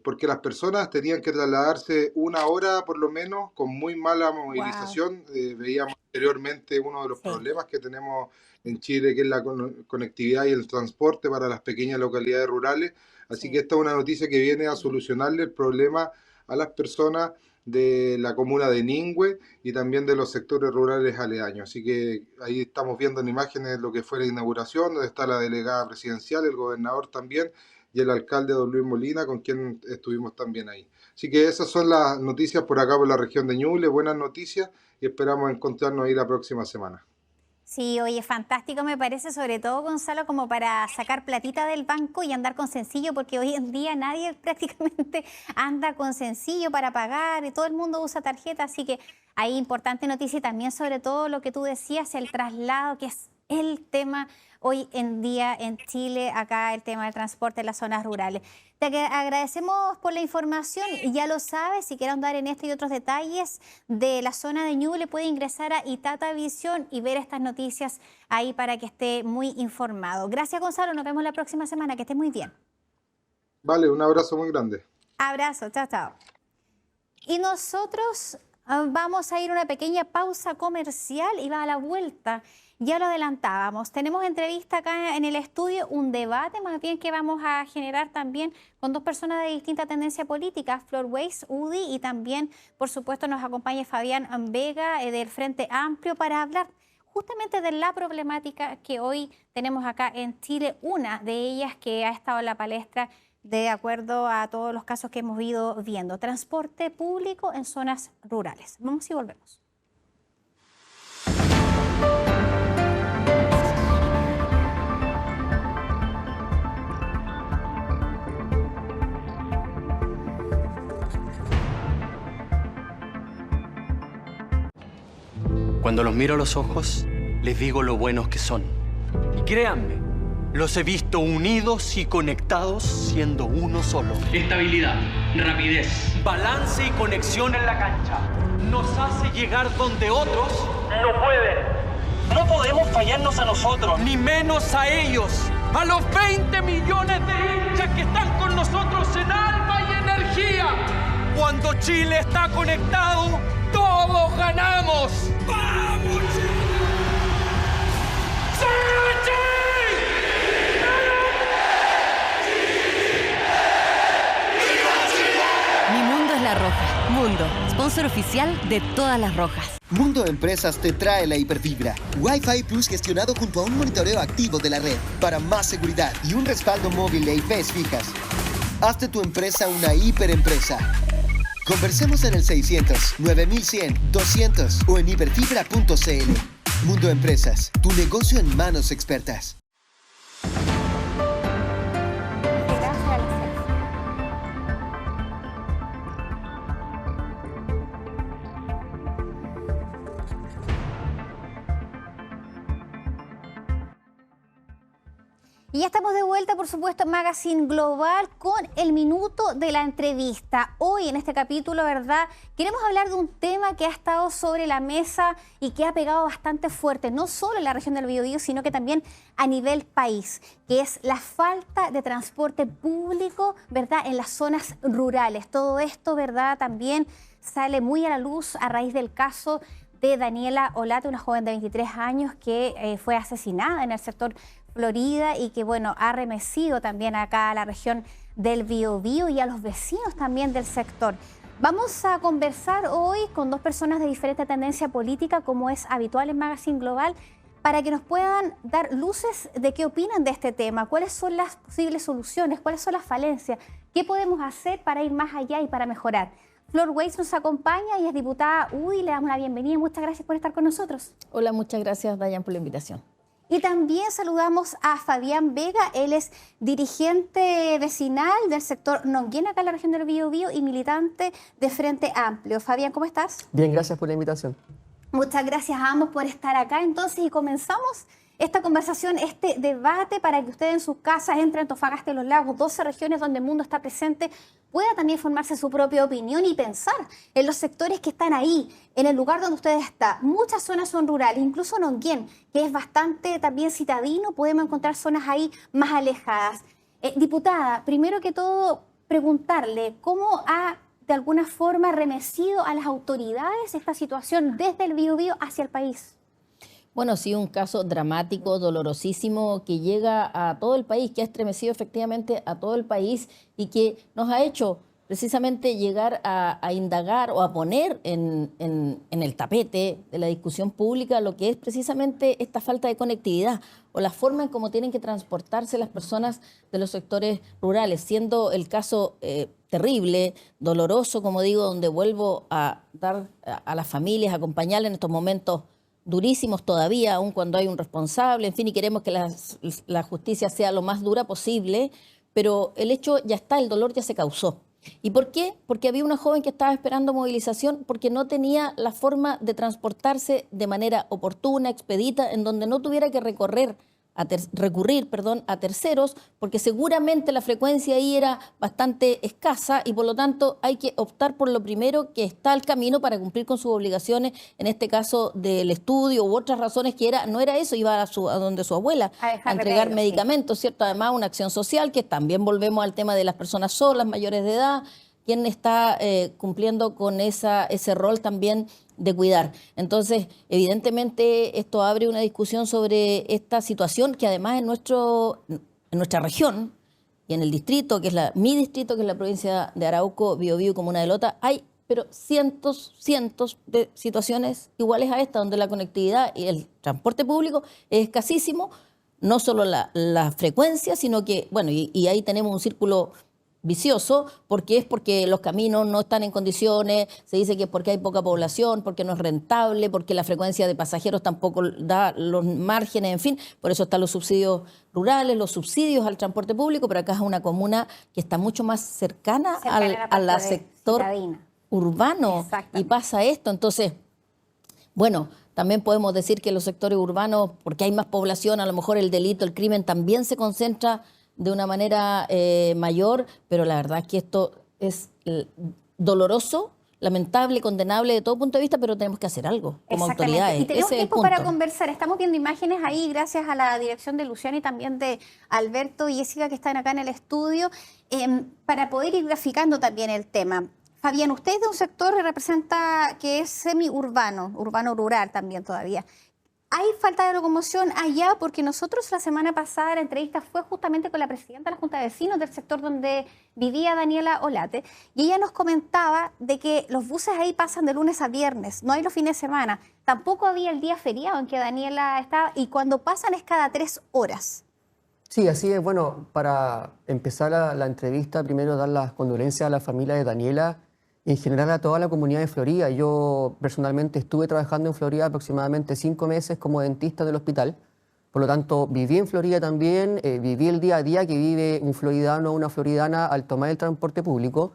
porque las personas tenían que trasladarse 1 hora por lo menos con muy mala movilización. Wow. Veíamos anteriormente uno de los problemas que tenemos en Chile, que es la conectividad y el transporte para las pequeñas localidades rurales. Así que esta es una noticia que viene a solucionarle el problema a las personas de la comuna de Ningüe y también de los sectores rurales aledaños. Así que ahí estamos viendo en imágenes lo que fue la inauguración, donde está la delegada presidencial, el gobernador también, y el alcalde don Luis Molina, con quien estuvimos también ahí. Así que esas son las noticias por acá, por la región de Ñuble, buenas noticias, y esperamos encontrarnos ahí la próxima semana. Sí, oye, fantástico me parece, sobre todo, Gonzalo, como para sacar platita del banco y andar con sencillo, porque hoy en día nadie prácticamente anda con sencillo para pagar y todo el mundo usa tarjeta, así que hay importante noticia y también sobre todo lo que tú decías, el traslado, que es el tema hoy en día en Chile, acá el tema del transporte en las zonas rurales. Te agradecemos por la información y ya lo sabes, si quieres andar en este y otros detalles de la zona de Ñuble, puede ingresar a Itata Visión y ver estas noticias ahí para que esté muy informado. Gracias, Gonzalo, nos vemos la próxima semana, que estés muy bien. Vale, un abrazo muy grande. Abrazo, chao, chao. Y nosotros vamos a ir a una pequeña pausa comercial y va a la vuelta. Ya lo adelantábamos, tenemos entrevista acá en el estudio, un debate más bien que vamos a generar también con dos personas de distinta tendencia política, Flor Weiss, UDI, y también, por supuesto, nos acompaña Fabián Vega del Frente Amplio para hablar justamente de la problemática que hoy tenemos acá en Chile, una de ellas que ha estado en la palestra de acuerdo a todos los casos que hemos ido viendo, transporte público en zonas rurales. Vamos y volvemos. Cuando los miro a los ojos, les digo lo buenos que son. Y créanme, los he visto unidos y conectados siendo uno solo. Estabilidad, rapidez, balance y conexión en la cancha. Nos hace llegar donde otros no pueden. No podemos fallarnos a nosotros, ni menos a ellos. A los 20 millones de hinchas que están con nosotros en alma y energía. Cuando Chile está conectado, todos ganamos. ¡Vamos, Chile! Mi mundo es la ropa. roja. Mundo, sponsor oficial de todas las rojas. Mundo Empresas te trae la hiperfibra. Wi-Fi Plus gestionado junto a un monitoreo activo de la red para más seguridad y un respaldo móvil e IPs fijas. Haz de tu empresa una hiperempresa. Conversemos en el 600 9100 200 o en hiperfibra.cl. Mundo Empresas, tu negocio en manos expertas. Y ya estamos de vuelta, por supuesto, en Magazine Global con el minuto de la entrevista. Hoy en este capítulo, ¿verdad? Queremos hablar de un tema que ha estado sobre la mesa y que ha pegado bastante fuerte, no solo en la región del Biobío, sino que también a nivel país, que es la falta de transporte público, ¿verdad? En las zonas rurales. Todo esto, ¿verdad? También sale muy a la luz a raíz del caso de Daniela Olate, una joven de 23 años que fue asesinada en el sector Florida y que, bueno, ha remecido también acá a la región del Biobío y a los vecinos también del sector. Vamos a conversar hoy con dos personas de diferente tendencia política, como es habitual en Magazine Global, para que nos puedan dar luces de qué opinan de este tema, cuáles son las posibles soluciones, cuáles son las falencias, qué podemos hacer para ir más allá y para mejorar. Flor Weiss nos acompaña y es diputada UDI, le damos la bienvenida. Muchas gracias por estar con nosotros. Hola, muchas gracias, Dayan, por la invitación. Y también saludamos a Fabián Vega, él es dirigente vecinal del sector Nonguén, acá en la región del Biobío, y militante de Frente Amplio. Fabián, ¿cómo estás? Bien, gracias por la invitación. Muchas gracias a ambos por estar acá. Entonces, y comenzamos esta conversación, este debate, para que ustedes en sus casas, entre Antofagasta y Los Lagos, 12 regiones donde el mundo está presente, pueda también formarse su propia opinión y pensar en los sectores que están ahí, en el lugar donde ustedes están. Muchas zonas son rurales, incluso Nonguén, que es bastante también citadino, podemos encontrar zonas ahí más alejadas. Diputada, primero que todo, preguntarle cómo ha de alguna forma remecido a las autoridades esta situación desde el Biobío hacia el país. Bueno, sí, un caso dramático, dolorosísimo, que llega a todo el país, que ha estremecido efectivamente a todo el país y que nos ha hecho precisamente llegar a indagar o a poner en el tapete de la discusión pública lo que es precisamente esta falta de conectividad o la forma en cómo tienen que transportarse las personas de los sectores rurales, siendo el caso terrible, doloroso, como digo, donde vuelvo a dar a las familias, a acompañarles en estos momentos durísimos todavía, aun cuando hay un responsable, en fin, y queremos que la justicia sea lo más dura posible, pero el hecho ya está, el dolor ya se causó. ¿Y por qué? Porque había una joven que estaba esperando movilización porque no tenía la forma de transportarse de manera oportuna, expedita, en donde no tuviera que recurrir a terceros, porque seguramente la frecuencia ahí era bastante escasa y por lo tanto hay que optar por lo primero que está al camino para cumplir con sus obligaciones, en este caso del estudio u otras razones que no era eso, iba a donde su abuela a entregar medicamentos, ¿cierto? Además una acción social que también volvemos al tema de las personas solas, mayores de edad, quien está cumpliendo con ese rol también de cuidar. Entonces, evidentemente, esto abre una discusión sobre esta situación que además en nuestra región y en el distrito, que es mi distrito, que es la provincia de Arauco, Biobío, Comuna de Lota, hay pero cientos de situaciones iguales a esta, donde la conectividad y el transporte público es escasísimo, no solo la frecuencia, sino que, bueno, y ahí tenemos un círculo vicioso, porque los caminos no están en condiciones, se dice que es porque hay poca población, porque no es rentable, porque la frecuencia de pasajeros tampoco da los márgenes, en fin, por eso están los subsidios rurales, los subsidios al transporte público, pero acá es una comuna que está mucho más cercana al sector urbano y pasa esto. Entonces, bueno, también podemos decir que los sectores urbanos, porque hay más población, a lo mejor el delito, el crimen también se concentra de una manera mayor, pero la verdad es que esto es doloroso, lamentable, condenable de todo punto de vista, pero tenemos que hacer algo como autoridades. Y tenemos tiempo para conversar. Estamos viendo imágenes ahí gracias a la dirección de Luciano y también de Alberto y Jessica que están acá en el estudio, para poder ir graficando también el tema. Fabián, usted es de un sector que representa que es semi-urbano, urbano-rural también todavía. ¿Hay falta de locomoción allá? Porque nosotros la semana pasada la entrevista fue justamente con la presidenta de la Junta de Vecinos del sector donde vivía Daniela Olate, y ella nos comentaba de que los buses ahí pasan de lunes a viernes, no hay los fines de semana, tampoco había el día feriado en que Daniela estaba, y cuando pasan es cada 3 horas. Sí, así es. Bueno, para empezar la entrevista, primero dar las condolencias a la familia de Daniela, en general a toda la comunidad de Florida. Yo personalmente estuve trabajando en Florida aproximadamente 5 meses como dentista del hospital. Por lo tanto, viví en Florida también, viví el día a día que vive un floridano o una floridana al tomar el transporte público.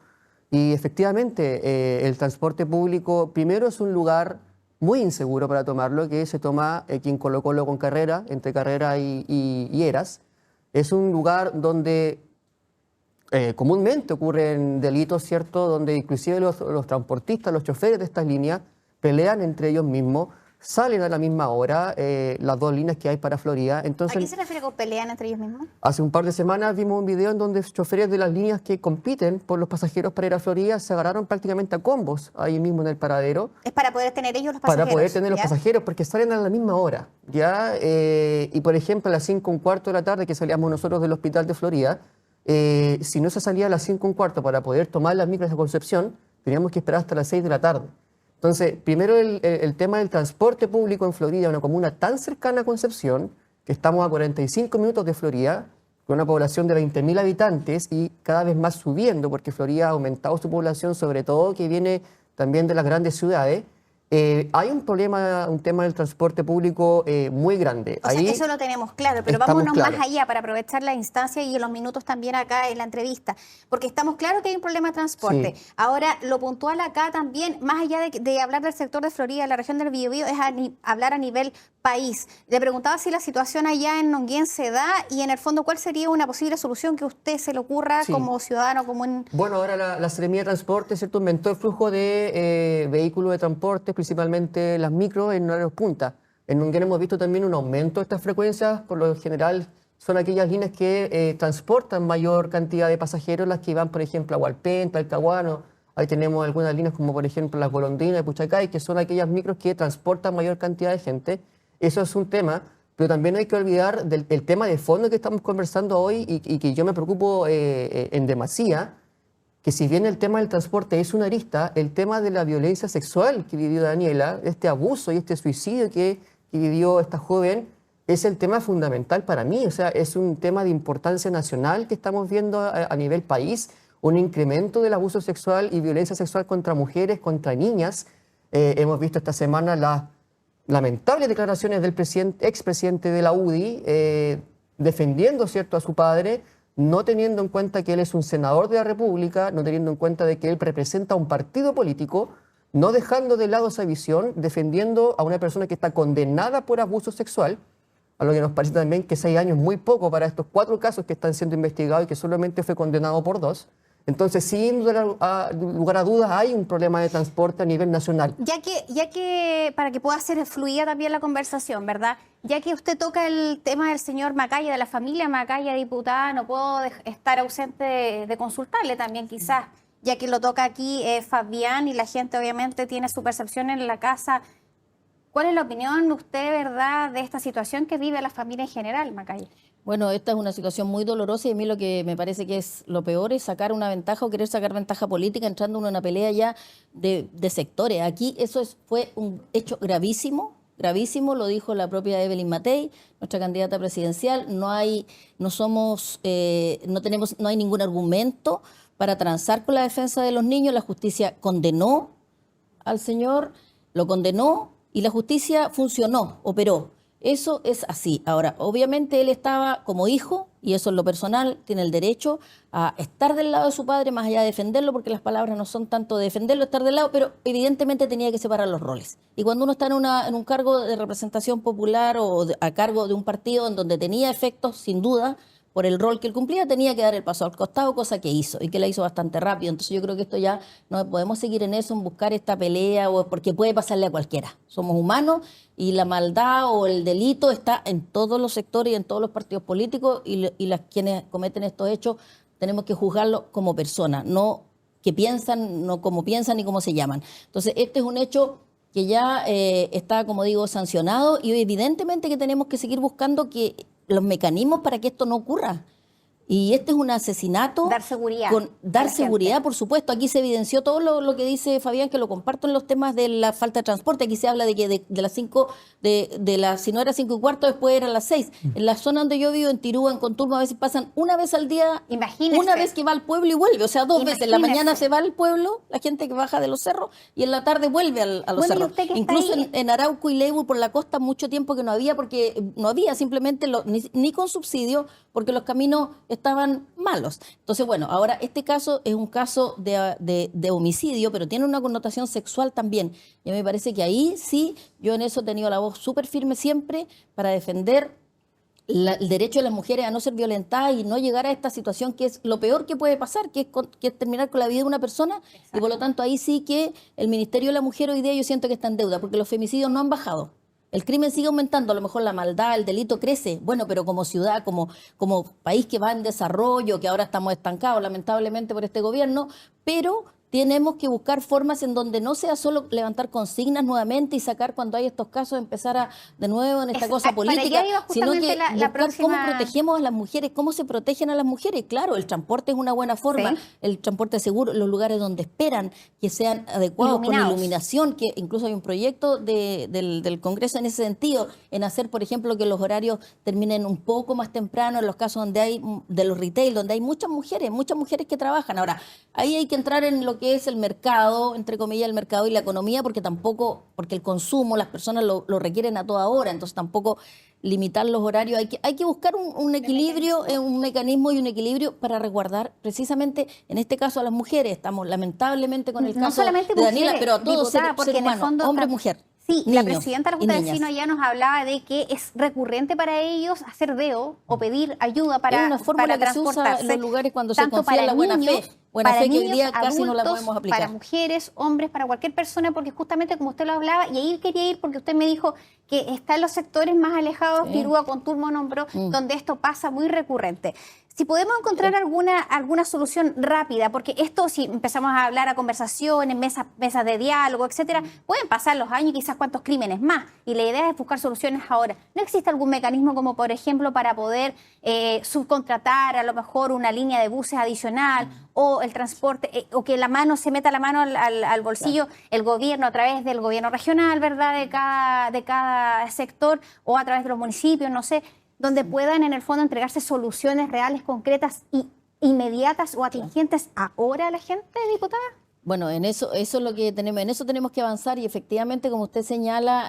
Y efectivamente, el transporte público primero es un lugar muy inseguro para tomarlo, que se toma aquí en Colo Colo con Carrera, entre Carrera y Heras. Es un lugar donde comúnmente ocurren delitos, ¿cierto? Donde inclusive los transportistas, los choferes de estas líneas pelean entre ellos mismos, salen a la misma hora, las 2 líneas que hay para Florida. Entonces, ¿A qué se refiere con pelean entre ellos mismos? Hace un par de semanas vimos un video en donde choferes de las líneas que compiten por los pasajeros para ir a Florida se agarraron prácticamente a combos ahí mismo en el paradero. Es para poder tener ellos los pasajeros. Para poder tener los ¿ya? pasajeros, porque salen a la misma hora, ¿ya? Y por ejemplo, a las 5:15 de la tarde que salíamos nosotros del hospital de Florida, si no se salía a las 5:15 para poder tomar las micros de Concepción, teníamos que esperar hasta las 6 de la tarde. Entonces, primero el tema del transporte público en Florida, una comuna tan cercana a Concepción, que estamos a 45 minutos de Florida, con una población de 20.000 habitantes y cada vez más subiendo, porque Florida ha aumentado su población, sobre todo que viene también de las grandes ciudades. Hay un tema del transporte público muy grande. O sea, ahí eso lo tenemos claro, pero vámonos más allá para aprovechar la instancia y los minutos también acá en la entrevista, porque estamos claros que hay un problema de transporte. Sí. Ahora, lo puntual acá también, más allá de hablar del sector de Florida, la región del Biobío, es hablar a nivel país. Le preguntaba si la situación allá en Nonguén se da y en el fondo cuál sería una posible solución que a usted se le ocurra como ciudadano común. Bueno, ahora la Seremía de Transporte, ¿cierto?, aumentó el flujo de vehículos de transporte, principalmente las micros en horarios punta. En Nonguén hemos visto también un aumento de estas frecuencias, por lo general son aquellas líneas que transportan mayor cantidad de pasajeros, las que van, por ejemplo, a Hualpén, Talcahuano. Ahí tenemos algunas líneas como, por ejemplo, las Golondrinas de Puchacay, que son aquellas micros que transportan mayor cantidad de gente. Eso es un tema, pero también no hay que olvidar del tema de fondo que estamos conversando hoy y que yo me preocupo en demasía, que si bien el tema del transporte es una arista, el tema de la violencia sexual que vivió Daniela, este abuso y este suicidio que vivió esta joven, es el tema fundamental para mí. O sea, es un tema de importancia nacional que estamos viendo a nivel país, un incremento del abuso sexual y violencia sexual contra mujeres, contra niñas. Hemos visto esta semana las lamentables declaraciones del expresidente de la UDI defendiendo, ¿cierto?, a su padre, no teniendo en cuenta que él es un senador de la República, no teniendo en cuenta de que él representa un partido político, no dejando de lado esa visión, defendiendo a una persona que está condenada por abuso sexual, a lo que nos parece también que 6 años es muy poco para estos 4 casos que están siendo investigados y que solamente fue condenado por 2. Entonces, sin lugar a dudas, hay un problema de transporte a nivel nacional. Ya que para que pueda ser fluida también la conversación, ¿verdad? Ya que usted toca el tema del señor Macaya, de la familia Macaya, diputada, no puedo estar ausente de consultarle también quizás, ya que lo toca aquí Fabián y la gente obviamente tiene su percepción en la casa. ¿Cuál es la opinión de usted, verdad, de esta situación que vive la familia en general, Macaya? Bueno, esta es una situación muy dolorosa y a mí lo que me parece que es lo peor es sacar una ventaja o querer sacar ventaja política entrando en una pelea ya de sectores. Aquí eso fue un hecho gravísimo, lo dijo la propia Evelyn Matei, nuestra candidata presidencial. No hay ningún argumento para transar con la defensa de los niños. La justicia condenó al señor, lo condenó y la justicia funcionó, operó. Eso es así. Ahora, obviamente él estaba como hijo, y eso en lo personal, tiene el derecho a estar del lado de su padre, más allá de defenderlo, porque las palabras no son tanto de defenderlo, estar del lado, pero evidentemente tenía que separar los roles. Y cuando uno está en un cargo de representación popular o a cargo de un partido en donde tenía efectos, sin duda, por el rol que él cumplía, tenía que dar el paso al costado, cosa que hizo, y que la hizo bastante rápido. Entonces yo creo que esto ya no podemos seguir en eso, en buscar esta pelea, porque puede pasarle a cualquiera. Somos humanos y la maldad o el delito está en todos los sectores y en todos los partidos políticos, y quienes cometen estos hechos tenemos que juzgarlos como personas, no que piensan, no como piensan ni cómo se llaman. Entonces este es un hecho que ya está, como digo, sancionado, y evidentemente que tenemos que seguir buscando que los mecanismos para que esto no ocurra. Y este es un asesinato. Dar seguridad. Dar seguridad, por supuesto. Aquí se evidenció todo lo que dice Fabián, que lo comparto en los temas de la falta de transporte. Aquí se habla de que de las 5, si no era 5:15, después eran las 6. En la zona donde yo vivo, en Tirúa, en Conturmo, a veces pasan una vez al día. Imagínese. Una vez que va al pueblo y vuelve. O sea, 2 veces. En la mañana se va al pueblo, la gente que baja de los cerros, y en la tarde vuelve a los cerros. Incluso en Arauco y Leywood, por la costa, mucho tiempo que no había, porque no había simplemente ni con subsidio, porque los caminos estaban malos. Entonces, bueno, ahora este caso es un caso de homicidio, pero tiene una connotación sexual también. Y me parece que ahí sí, yo en eso he tenido la voz súper firme siempre para defender el derecho de las mujeres a no ser violentadas y no llegar a esta situación que es lo peor que puede pasar, que es terminar con la vida de una persona. Exacto. Y por lo tanto ahí sí que el Ministerio de la Mujer hoy día yo siento que está en deuda, porque los femicidios no han bajado. El crimen sigue aumentando, a lo mejor la maldad, el delito crece, bueno, pero como ciudad, como país que va en desarrollo, que ahora estamos estancados lamentablemente por este gobierno, pero tenemos que buscar formas en donde no sea solo levantar consignas nuevamente y sacar cuando hay estos casos, empezar de nuevo en esta cosa política, sino que buscar cómo protegemos a las mujeres, cómo se protegen a las mujeres. Claro, el transporte es una buena forma, sí. El transporte seguro, los lugares donde esperan que sean adecuados, con iluminación, que incluso hay un proyecto del Congreso en ese sentido, en hacer, por ejemplo, que los horarios terminen un poco más temprano en los casos donde hay, de los retail, donde hay muchas mujeres que trabajan. Ahora, ahí hay que entrar en lo que es el mercado, entre comillas, el mercado y la economía, porque el consumo, las personas lo requieren a toda hora, entonces tampoco limitar los horarios. Hay que buscar un equilibrio, un mecanismo y un equilibrio para resguardar precisamente, en este caso, a las mujeres. Estamos lamentablemente con el caso de Daniela, pero a todos ser humanos, hombre, mujer. Sí, niños, la presidenta de la Junta de Vecinos ya nos hablaba de que es recurrente para ellos hacer dedo o pedir ayuda para transportarse. Se usa en los lugares cuando se confía en la buena fe. Buena fe que hoy día casi no la podemos aplicar. Para mujeres, hombres, para cualquier persona, porque justamente como usted lo hablaba, y ahí quería ir porque usted me dijo que está en los sectores más alejados, Tirúa, Conturmo, nombró, donde esto pasa muy recurrente. Si podemos encontrar alguna solución rápida, porque esto, si empezamos a hablar a conversaciones, mesas de diálogo, etcétera, pueden pasar los años y quizás cuántos crímenes más. Y la idea es buscar soluciones ahora. ¿No existe algún mecanismo como, por ejemplo, para poder subcontratar a lo mejor una línea de buses adicional o el transporte, o que se meta la mano al bolsillo el gobierno a través del gobierno regional, ¿verdad?, de cada sector, o a través de los municipios, no sé, donde puedan en el fondo entregarse soluciones reales, concretas y inmediatas o atingentes ahora a la gente, diputada? Bueno, en eso es lo que tenemos que avanzar, y efectivamente, como usted señala,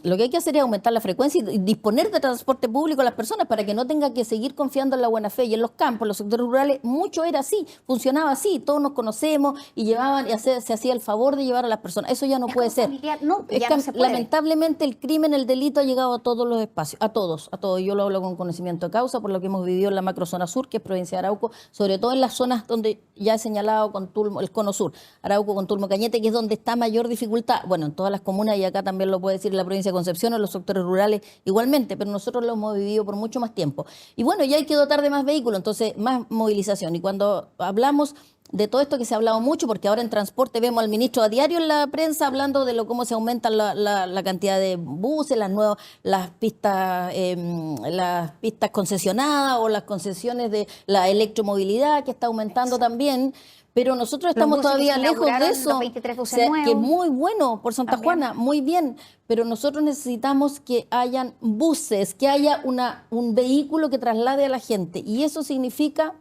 lo que hay que hacer es aumentar la frecuencia y disponer de transporte público a las personas para que no tengan que seguir confiando en la buena fe. Y en los campos, en los sectores rurales, mucho era así, funcionaba así, todos nos conocemos y se hacía el favor de llevar a las personas. Eso ya no puede ser. No se puede. Lamentablemente el crimen, el delito ha llegado a todos los espacios, a todos. Yo lo hablo con conocimiento de causa por lo que hemos vivido en la macrozona sur, que es provincia de Arauco, sobre todo en las zonas donde ya he señalado el cono sur. Arauco, Conturmo, Cañete, que es donde está mayor dificultad, bueno, en todas las comunas, y acá también lo puede decir en la provincia de Concepción, o en los sectores rurales igualmente, pero nosotros lo hemos vivido por mucho más tiempo. Y bueno, ya hay que dotar de más vehículos, entonces más movilización. Y cuando hablamos de todo esto que se ha hablado mucho, porque ahora en transporte vemos al ministro a diario en la prensa hablando de cómo se aumenta la cantidad de buses, las pistas concesionadas, o las concesiones de la electromovilidad, que está aumentando también. Pero nosotros estamos todavía lejos de eso, que es muy bueno por Santa Juana, muy bien, pero nosotros necesitamos que hayan buses, que haya un vehículo que traslade a la gente, y eso significa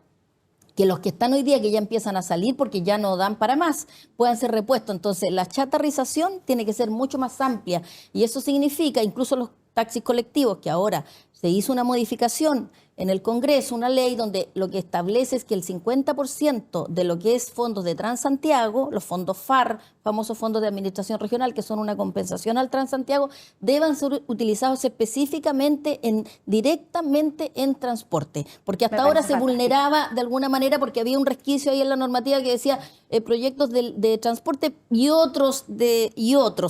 que los que están hoy día, que ya empiezan a salir porque ya no dan para más, puedan ser repuestos. Entonces, la chatarrización tiene que ser mucho más amplia, y eso significa incluso los taxis colectivos, que ahora se hizo una modificación en el Congreso, una ley donde lo que establece es que el 50% de lo que es fondos de Transantiago, los fondos FAR, famosos fondos de administración regional, que son una compensación al Transantiago, deban ser utilizados específicamente directamente en transporte. Porque hasta ahora se vulneraba de alguna manera, porque había un resquicio ahí en la normativa que decía proyectos de transporte y otros.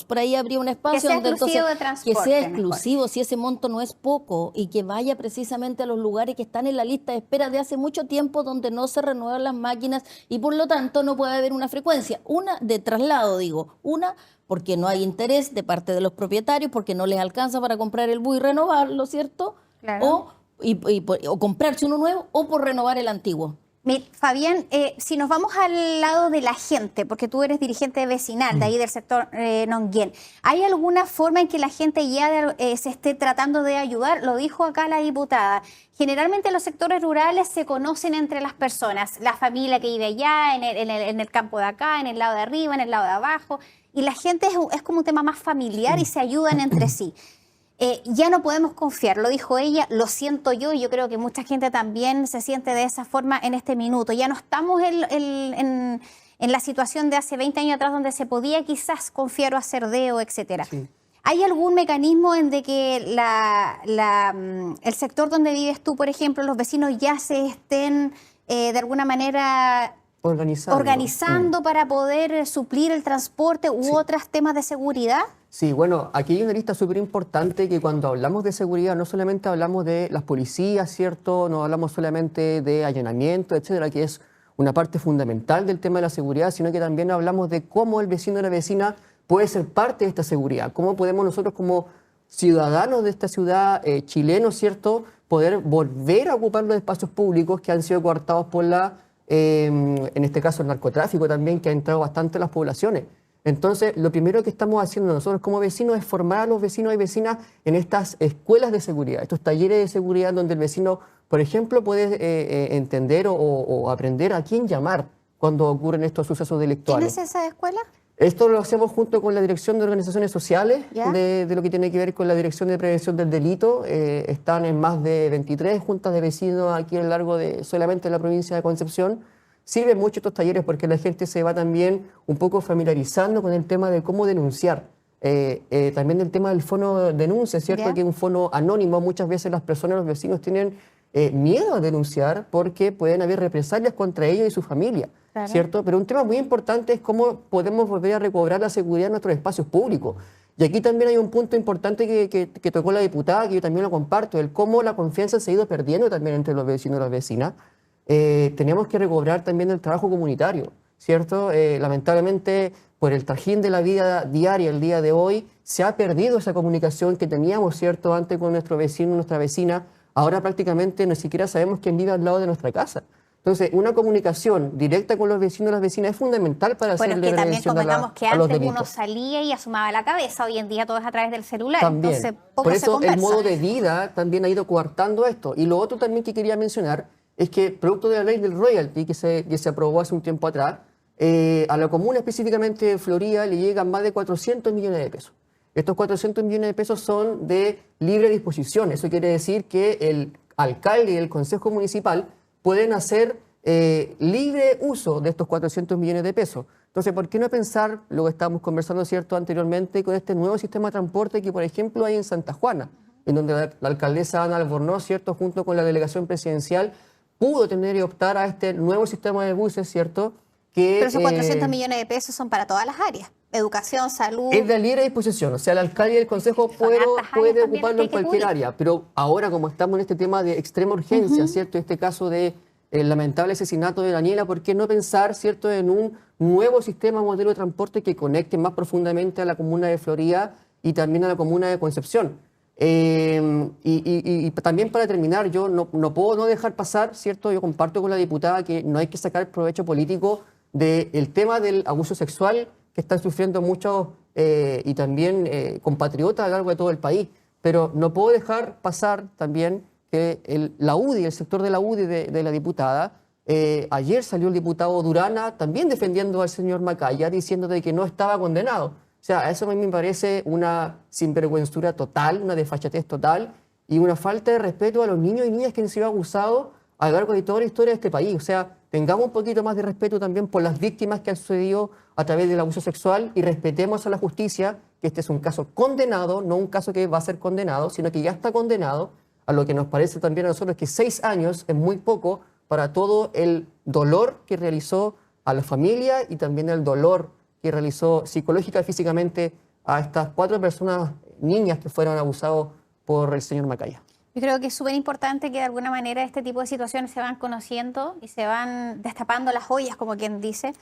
Por ahí habría un espacio donde entonces que sea exclusivo, si ese monto no es poco, y que vaya precisamente a los lugares lugares que están en la lista de espera de hace mucho tiempo donde no se renuevan las máquinas y por lo tanto no puede haber una frecuencia. Una de traslado, digo. Una porque no hay interés de parte de los propietarios, porque no les alcanza para comprar el bus y renovarlo, ¿cierto? Claro. O comprarse uno nuevo o por renovar el antiguo. Fabián, si nos vamos al lado de la gente, porque tú eres dirigente vecinal de ahí del sector Nonguén, ¿hay alguna forma en que la gente ya se esté tratando de ayudar? Lo dijo acá la diputada. Generalmente los sectores rurales se conocen entre las personas, la familia que vive allá, en el campo de acá, en el lado de arriba, en el lado de abajo, y la gente es como un tema más familiar y se ayudan entre sí. Ya no podemos confiar, lo dijo ella, lo siento yo y yo creo que mucha gente también se siente de esa forma en este minuto. Ya no estamos en la situación de hace 20 años atrás donde se podía quizás confiar o hacer deo, etcétera. Sí. ¿Hay algún mecanismo en de que el sector donde vives tú, por ejemplo, los vecinos ya se estén de alguna manera organizando para poder suplir el transporte u otros temas de seguridad? Sí, bueno, aquí hay una lista súper importante que cuando hablamos de seguridad no solamente hablamos de las policías, ¿cierto? No hablamos solamente de allanamiento, etcétera, que es una parte fundamental del tema de la seguridad, sino que también hablamos de cómo el vecino o la vecina puede ser parte de esta seguridad, cómo podemos nosotros como ciudadanos de esta ciudad, chilenos, ¿cierto?, poder volver a ocupar los espacios públicos que han sido coartados por en este caso el narcotráfico también, que ha entrado bastante en las poblaciones. Entonces, lo primero que estamos haciendo nosotros como vecinos es formar a los vecinos y vecinas en estas escuelas de seguridad, estos talleres de seguridad donde el vecino, por ejemplo, puede entender o aprender a quién llamar cuando ocurren estos sucesos delictuales. ¿Quién es esa escuela? Esto lo hacemos junto con la Dirección de Organizaciones Sociales, de lo que tiene que ver con la Dirección de Prevención del Delito. Están en más de 23 juntas de vecinos aquí a lo largo de solamente la provincia de Concepción. Sirven mucho estos talleres porque la gente se va también un poco familiarizando con el tema de cómo denunciar. También el tema del fono denuncia, ¿cierto? Que es un fono anónimo. Muchas veces las personas, los vecinos tienen miedo a denunciar porque pueden haber represalias contra ellos y su familia, ¿cierto? Pero un tema muy importante es cómo podemos volver a recobrar la seguridad en nuestros espacios públicos. Y aquí también hay un punto importante que tocó la diputada, que yo también lo comparto, el cómo la confianza se ha ido perdiendo también entre los vecinos y las vecinas. Tenemos que recobrar también el trabajo comunitario, ¿cierto? Lamentablemente, por el trajín de la vida diaria, el día de hoy, se ha perdido esa comunicación que teníamos, ¿cierto?, antes con nuestro vecino, nuestra vecina. Ahora prácticamente ni siquiera sabemos quién vive al lado de nuestra casa. Entonces, una comunicación directa con los vecinos y las vecinas es fundamental para hacerle prevención a los delitos. Bueno, es que también convengamos que antes uno salía y asomaba la cabeza, hoy en día todo es a través del celular. También. Entonces, poco por eso el modo de vida también ha ido coartando esto. Y lo otro también que quería mencionar es que, producto de la ley del royalty que se aprobó hace un tiempo atrás, a la comuna específicamente de Florida le llegan más de 400 millones de pesos. Estos 400 millones de pesos son de libre disposición. Eso quiere decir que el alcalde y el consejo municipal pueden hacer libre uso de estos 400 millones de pesos. Entonces, ¿por qué no pensar lo que estábamos conversando, ¿cierto?, anteriormente con este nuevo sistema de transporte que, por ejemplo, hay en Santa Juana, en donde la alcaldesa Ana Albornoz, ¿cierto?, junto con la delegación presidencial, pudo tener y optar a este nuevo sistema de buses, ¿cierto? Pero esos 400 millones de pesos son para todas las áreas. Educación, salud. Es de libre disposición, o sea, el alcalde y el consejo puede ocuparlo en cualquier área, pero ahora como estamos en este tema de extrema urgencia, ¿cierto? Este caso de el lamentable asesinato de Daniela, ¿por qué no pensar, ¿cierto?, en un nuevo sistema, modelo de transporte que conecte más profundamente a la comuna de Florida y también a la comuna de Concepción? Y también para terminar, yo no puedo no dejar pasar, ¿cierto? Yo comparto con la diputada que no hay que sacar provecho político del tema del abuso sexual que están sufriendo muchos y también compatriotas a lo largo de todo el país. Pero no puedo dejar pasar también que la UDI, el sector de la UDI de la diputada, ayer salió el diputado Durana también defendiendo al señor Macaya, diciendo de que no estaba condenado. O sea, eso a mí me parece una sinvergüenzura total, una desfachatez total y una falta de respeto a los niños y niñas que han sido abusados a lo largo de toda la historia de este país. O sea, tengamos un poquito más de respeto también por las víctimas que han sucedido a través del abuso sexual y respetemos a la justicia, que este es un caso condenado, no un caso que va a ser condenado, sino que ya está condenado, a lo que nos parece también a nosotros que 6 años es muy poco para todo el dolor que realizó a la familia y también el dolor que realizó psicológica y físicamente a estas 4 personas, niñas que fueron abusados por el señor Macaya. Yo creo que es súper importante que de alguna manera este tipo de situaciones se van conociendo y se van destapando las ollas, como quien dice,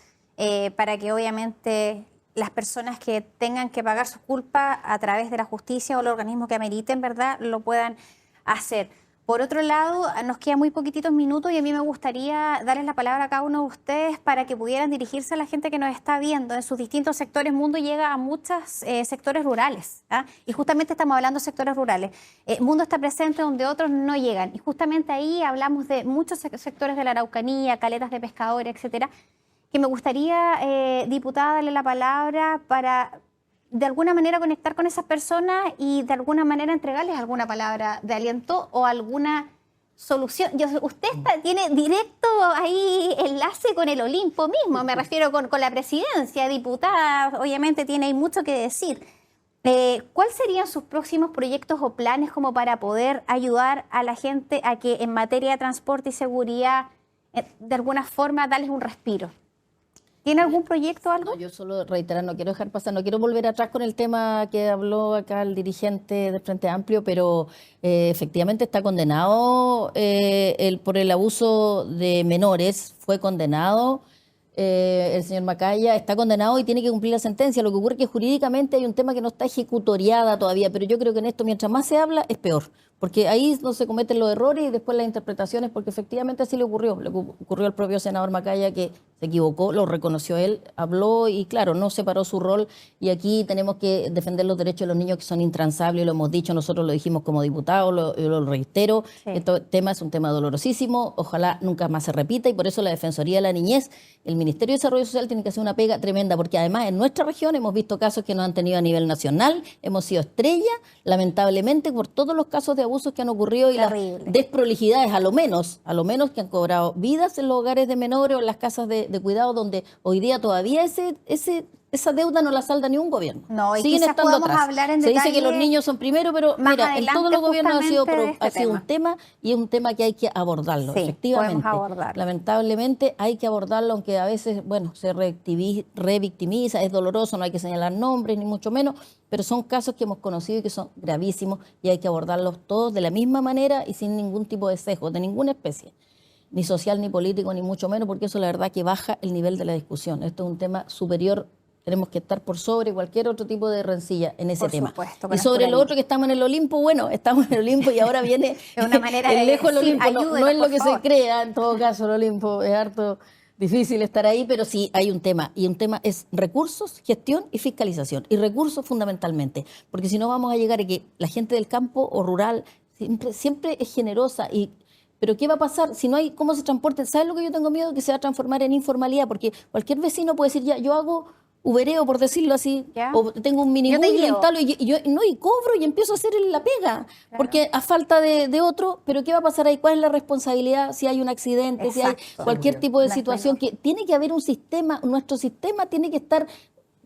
para que obviamente las personas que tengan que pagar su culpa a través de la justicia o los organismos que ameriten, ¿verdad?, lo puedan hacer. Por otro lado, nos quedan muy poquititos minutos y a mí me gustaría darles la palabra a cada uno de ustedes para que pudieran dirigirse a la gente que nos está viendo en sus distintos sectores. Mundo llega a muchos sectores rurales, ¿ah? Y justamente estamos hablando de sectores rurales. Mundo está presente donde otros no llegan y justamente ahí hablamos de muchos sectores de la Araucanía, caletas de pescadores, etcétera, que me gustaría, diputada, darle la palabra para de alguna manera conectar con esas personas y de alguna manera entregarles alguna palabra de aliento o alguna solución. Usted tiene directo ahí enlace con el Olimpo mismo, me refiero con la presidencia, diputada, obviamente tiene ahí mucho que decir. ¿Cuáles serían sus próximos proyectos o planes como para poder ayudar a la gente a que en materia de transporte y seguridad, de alguna forma, darles un respiro? ¿Tiene algún proyecto o algo? No, yo solo reiterar, no quiero dejar pasar, no quiero volver atrás con el tema que habló acá el dirigente del Frente Amplio, pero efectivamente está condenado por el abuso de menores, fue condenado. El señor Macaya está condenado y tiene que cumplir la sentencia. Lo que ocurre es que jurídicamente hay un tema que no está ejecutoriada todavía, pero yo creo que en esto, mientras más se habla, es peor, porque ahí no se cometen los errores y después las interpretaciones, porque efectivamente así le ocurrió al propio senador Macaya, que se equivocó, lo reconoció él, habló y claro, no separó su rol, y aquí tenemos que defender los derechos de los niños que son intransables, lo hemos dicho, nosotros lo dijimos como diputados, lo reitero, sí. Este tema es un tema dolorosísimo, ojalá nunca más se repita, y por eso la Defensoría de la Niñez, el Ministerio de Desarrollo Social tiene que hacer una pega tremenda, porque además en nuestra región hemos visto casos que nos han tenido a nivel nacional, hemos sido estrella, lamentablemente, por todos los casos de abusos que han ocurrido y terrible. Las desprolijidades, a lo menos que han cobrado vidas en los hogares de menores o en las casas de cuidado, donde hoy día todavía esa deuda no la salda ni un gobierno. No, y siguen quizás estando podamos atrás. hablar en Se detalle dice que los niños son primero, pero mira, en todos los gobiernos ha sido un tema, y es un tema que hay que abordarlo, sí, efectivamente. Abordarlo. Lamentablemente hay que abordarlo, aunque a veces, bueno, se revictimiza, es doloroso, no hay que señalar nombres, ni mucho menos, pero son casos que hemos conocido y que son gravísimos y hay que abordarlos todos de la misma manera y sin ningún tipo de sesgo, de ninguna especie, ni social, ni político, ni mucho menos, porque eso la verdad que baja el nivel de la discusión. Esto es un tema superior. Tenemos que estar por sobre cualquier otro tipo de rencilla en ese por tema. Supuesto, y sobre lo otro que estamos en el Olimpo, bueno, estamos en el Olimpo y ahora viene de una manera el lejos del Olimpo. No es lo que favor. se crea, en todo caso, el Olimpo es harto difícil estar ahí, pero sí hay un tema. Y un tema es recursos, gestión y fiscalización. Y recursos fundamentalmente, porque si no vamos a llegar a que la gente del campo o rural siempre es generosa y... Pero ¿qué va a pasar si no hay cómo se transporte? ¿Sabes lo que yo tengo miedo? Que se va a transformar en informalidad, porque cualquier vecino puede decir, ya, yo hago ubereo, por decirlo así, ¿ya? O tengo un minibús y lo instalo y cobro y empiezo a hacer la pega, claro. Porque a falta de otro, pero ¿qué va a pasar ahí? ¿Cuál es la responsabilidad si hay un accidente, exacto. Si hay cualquier tipo de situación? Que tiene que haber un sistema, nuestro sistema tiene que estar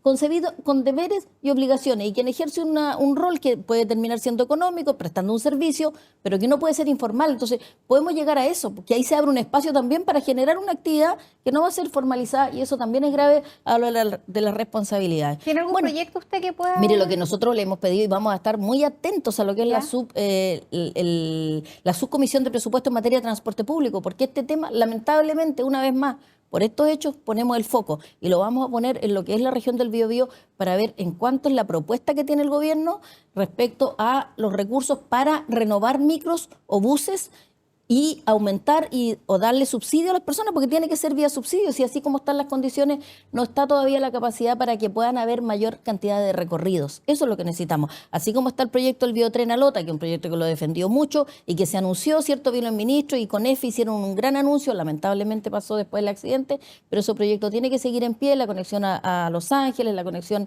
concebido con deberes y obligaciones, y quien ejerce un rol que puede terminar siendo económico, prestando un servicio, pero que no puede ser informal. Entonces podemos llegar a eso, porque ahí se abre un espacio también para generar una actividad que no va a ser formalizada, y eso también es grave a hablar de las responsabilidades. ¿Tiene algún proyecto usted que pueda...? Mire, lo que nosotros le hemos pedido, y vamos a estar muy atentos a lo que es la subcomisión de presupuesto en materia de transporte público, porque este tema, lamentablemente, una vez más, por estos hechos ponemos el foco y lo vamos a poner en lo que es la región del Biobío para ver en cuánto es la propuesta que tiene el gobierno respecto a los recursos para renovar micros o buses y aumentar o darle subsidio a las personas, porque tiene que ser vía subsidios, y así como están las condiciones, no está todavía la capacidad para que puedan haber mayor cantidad de recorridos. Eso es lo que necesitamos. Así como está el proyecto del Biotren a Lota, que es un proyecto que lo defendió mucho y que se anunció, ¿cierto? Vino el ministro y con EFE hicieron un gran anuncio, lamentablemente pasó después del accidente, pero ese proyecto tiene que seguir en pie, la conexión a Los Ángeles, la conexión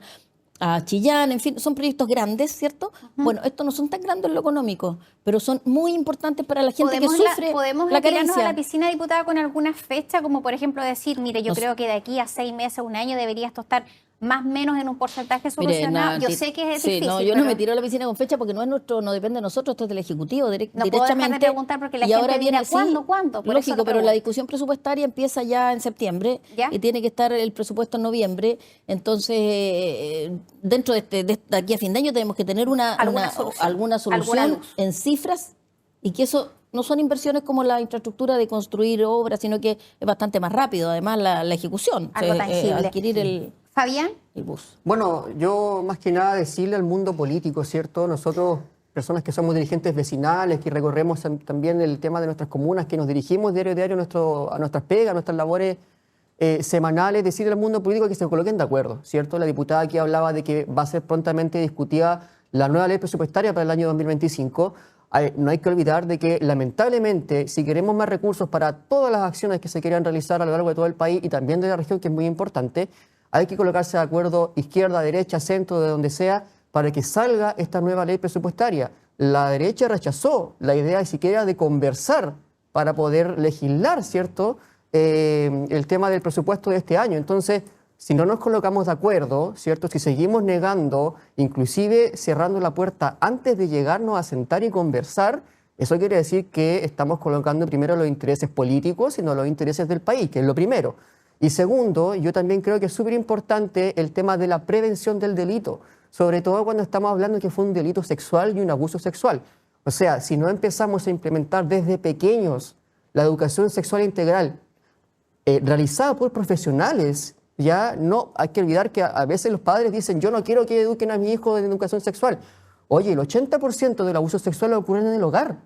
a Chillán, en fin, son proyectos grandes, ¿cierto? Bueno, estos no son tan grandes en lo económico, pero son muy importantes para la gente que sufre ¿Podemos la tirarnos carencia a la piscina, diputada, con alguna fecha, como por ejemplo decir, mire, yo creo que de aquí a 6 meses, un año, debería esto estar más o menos en un porcentaje solucionado? Yo sé que es difícil. No, yo no me tiro a la piscina con fecha porque no depende de nosotros, esto es del Ejecutivo no directamente. puedo dejar de preguntar porque la gente dirá, ¿cuándo? Por lógico, pero la discusión presupuestaria empieza ya en septiembre. ¿Ya? Y tiene que estar el presupuesto en noviembre. Entonces, dentro de aquí a fin de año tenemos que tener alguna solución en cifras y que eso no son inversiones como la infraestructura de construir obras, sino que es bastante más rápido, además, la ejecución. Algo tangible. Adquirir el Fabián. bus. Bueno, yo más que nada decirle al mundo político, ¿cierto? Nosotros, personas que somos dirigentes vecinales, que recorremos también el tema de nuestras comunas, que nos dirigimos diario a diario a nuestras pegas, a nuestras labores semanales, decirle al mundo político que se coloquen de acuerdo, ¿cierto? La diputada aquí hablaba de que va a ser prontamente discutida la nueva ley presupuestaria para el año 2025. No hay que olvidar de que, lamentablemente, si queremos más recursos para todas las acciones que se quieran realizar a lo largo de todo el país y también de la región, que es muy importante, hay que colocarse de acuerdo izquierda, derecha, centro, de donde sea, para que salga esta nueva ley presupuestaria. La derecha rechazó la idea siquiera de conversar para poder legislar, ¿cierto?, el tema del presupuesto de este año. Entonces, si no nos colocamos de acuerdo, ¿cierto?, si seguimos negando, inclusive cerrando la puerta antes de llegarnos a sentar y conversar, eso quiere decir que estamos colocando primero los intereses políticos y no los intereses del país, que es lo primero. Y segundo, yo también creo que es súper importante el tema de la prevención del delito, sobre todo cuando estamos hablando de que fue un delito sexual y un abuso sexual. O sea, si no empezamos a implementar desde pequeños la educación sexual integral realizada por profesionales, ya no hay que olvidar que a veces los padres dicen, yo no quiero que eduquen a mi hijo en educación sexual. Oye, el 80% del abuso sexual ocurre en el hogar,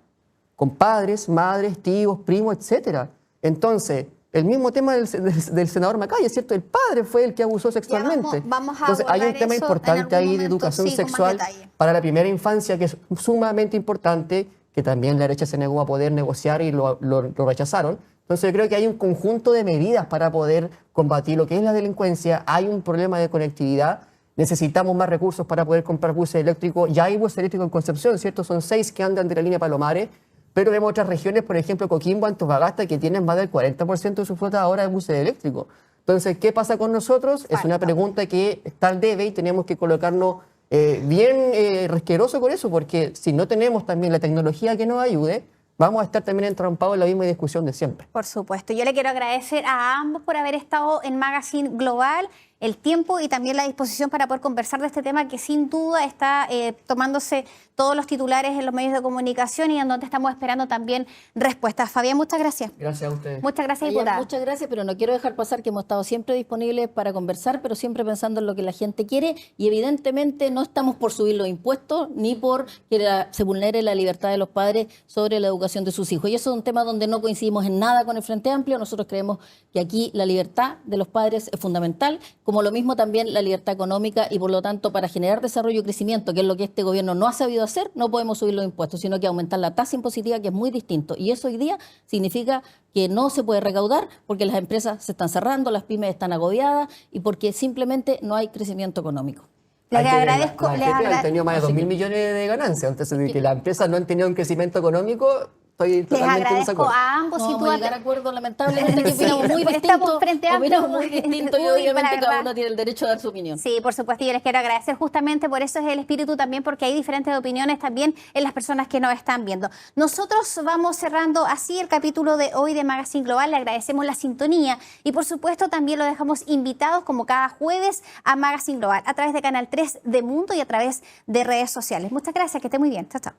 con padres, madres, tíos, primos, etc. Entonces, el mismo tema del senador Macaya, ¿cierto? El padre fue el que abusó sexualmente. Vamos a Entonces, hay un tema eso importante ahí de momento, educación sí, sexual para la primera infancia, que es sumamente importante, que también la derecha se negó a poder negociar y lo rechazaron. Entonces, yo creo que hay un conjunto de medidas para poder combatir lo que es la delincuencia. Hay un problema de conectividad. Necesitamos más recursos para poder comprar buses eléctricos. Ya hay buses eléctricos en Concepción, ¿cierto? Son 6 que andan de la línea Palomares. Pero vemos otras regiones, por ejemplo, Coquimbo, Antofagasta, que tienen más del 40% de su flota ahora de buses eléctricos. Entonces, ¿qué pasa con nosotros? Es una pregunta que está al debe y tenemos que colocarnos bien resqueroso con eso, porque si no tenemos también la tecnología que nos ayude, vamos a estar también entrampados en la misma discusión de siempre. Por supuesto. Yo le quiero agradecer a ambos por haber estado en Magazine Global, el tiempo y también la disposición para poder conversar de este tema que sin duda está tomándose todos los titulares en los medios de comunicación y en donde estamos esperando también respuestas. Fabián, muchas gracias. Gracias a ustedes. Muchas gracias, Fabián, diputada. muchas gracias, pero no quiero dejar pasar que hemos estado siempre disponibles para conversar, pero siempre pensando en lo que la gente quiere y evidentemente no estamos por subir los impuestos ni por que se vulnere la libertad de los padres sobre la educación de sus hijos. Y eso es un tema donde no coincidimos en nada con el Frente Amplio. Nosotros creemos que aquí la libertad de los padres es fundamental, como lo mismo también la libertad económica y por lo tanto para generar desarrollo y crecimiento, que es lo que este gobierno no ha sabido hacer, no podemos subir los impuestos, sino que aumentar la tasa impositiva, que es muy distinto. Y eso hoy día significa que no se puede recaudar porque las empresas se están cerrando, las pymes están agobiadas y porque simplemente no hay crecimiento económico. Les agradezco. Han tenido más de 2.000 millones de ganancias, entonces de que las empresas no han tenido un crecimiento económico. Estoy totalmente Les agradezco a ambos. No vamos a llegar a acuerdo, lamentablemente, que opinamos muy distinto. Estamos frente a opinamos muy distinto y obviamente cada uno tiene el derecho a dar su opinión. Sí, por supuesto, yo les quiero agradecer justamente por eso es el espíritu también, porque hay diferentes opiniones también en las personas que nos están viendo. Nosotros vamos cerrando así el capítulo de hoy de Magazine Global, le agradecemos la sintonía y por supuesto también lo dejamos invitados como cada jueves a Magazine Global a través de Canal 3 de Mundo y a través de redes sociales. Muchas gracias, que esté muy bien. Chao, chao.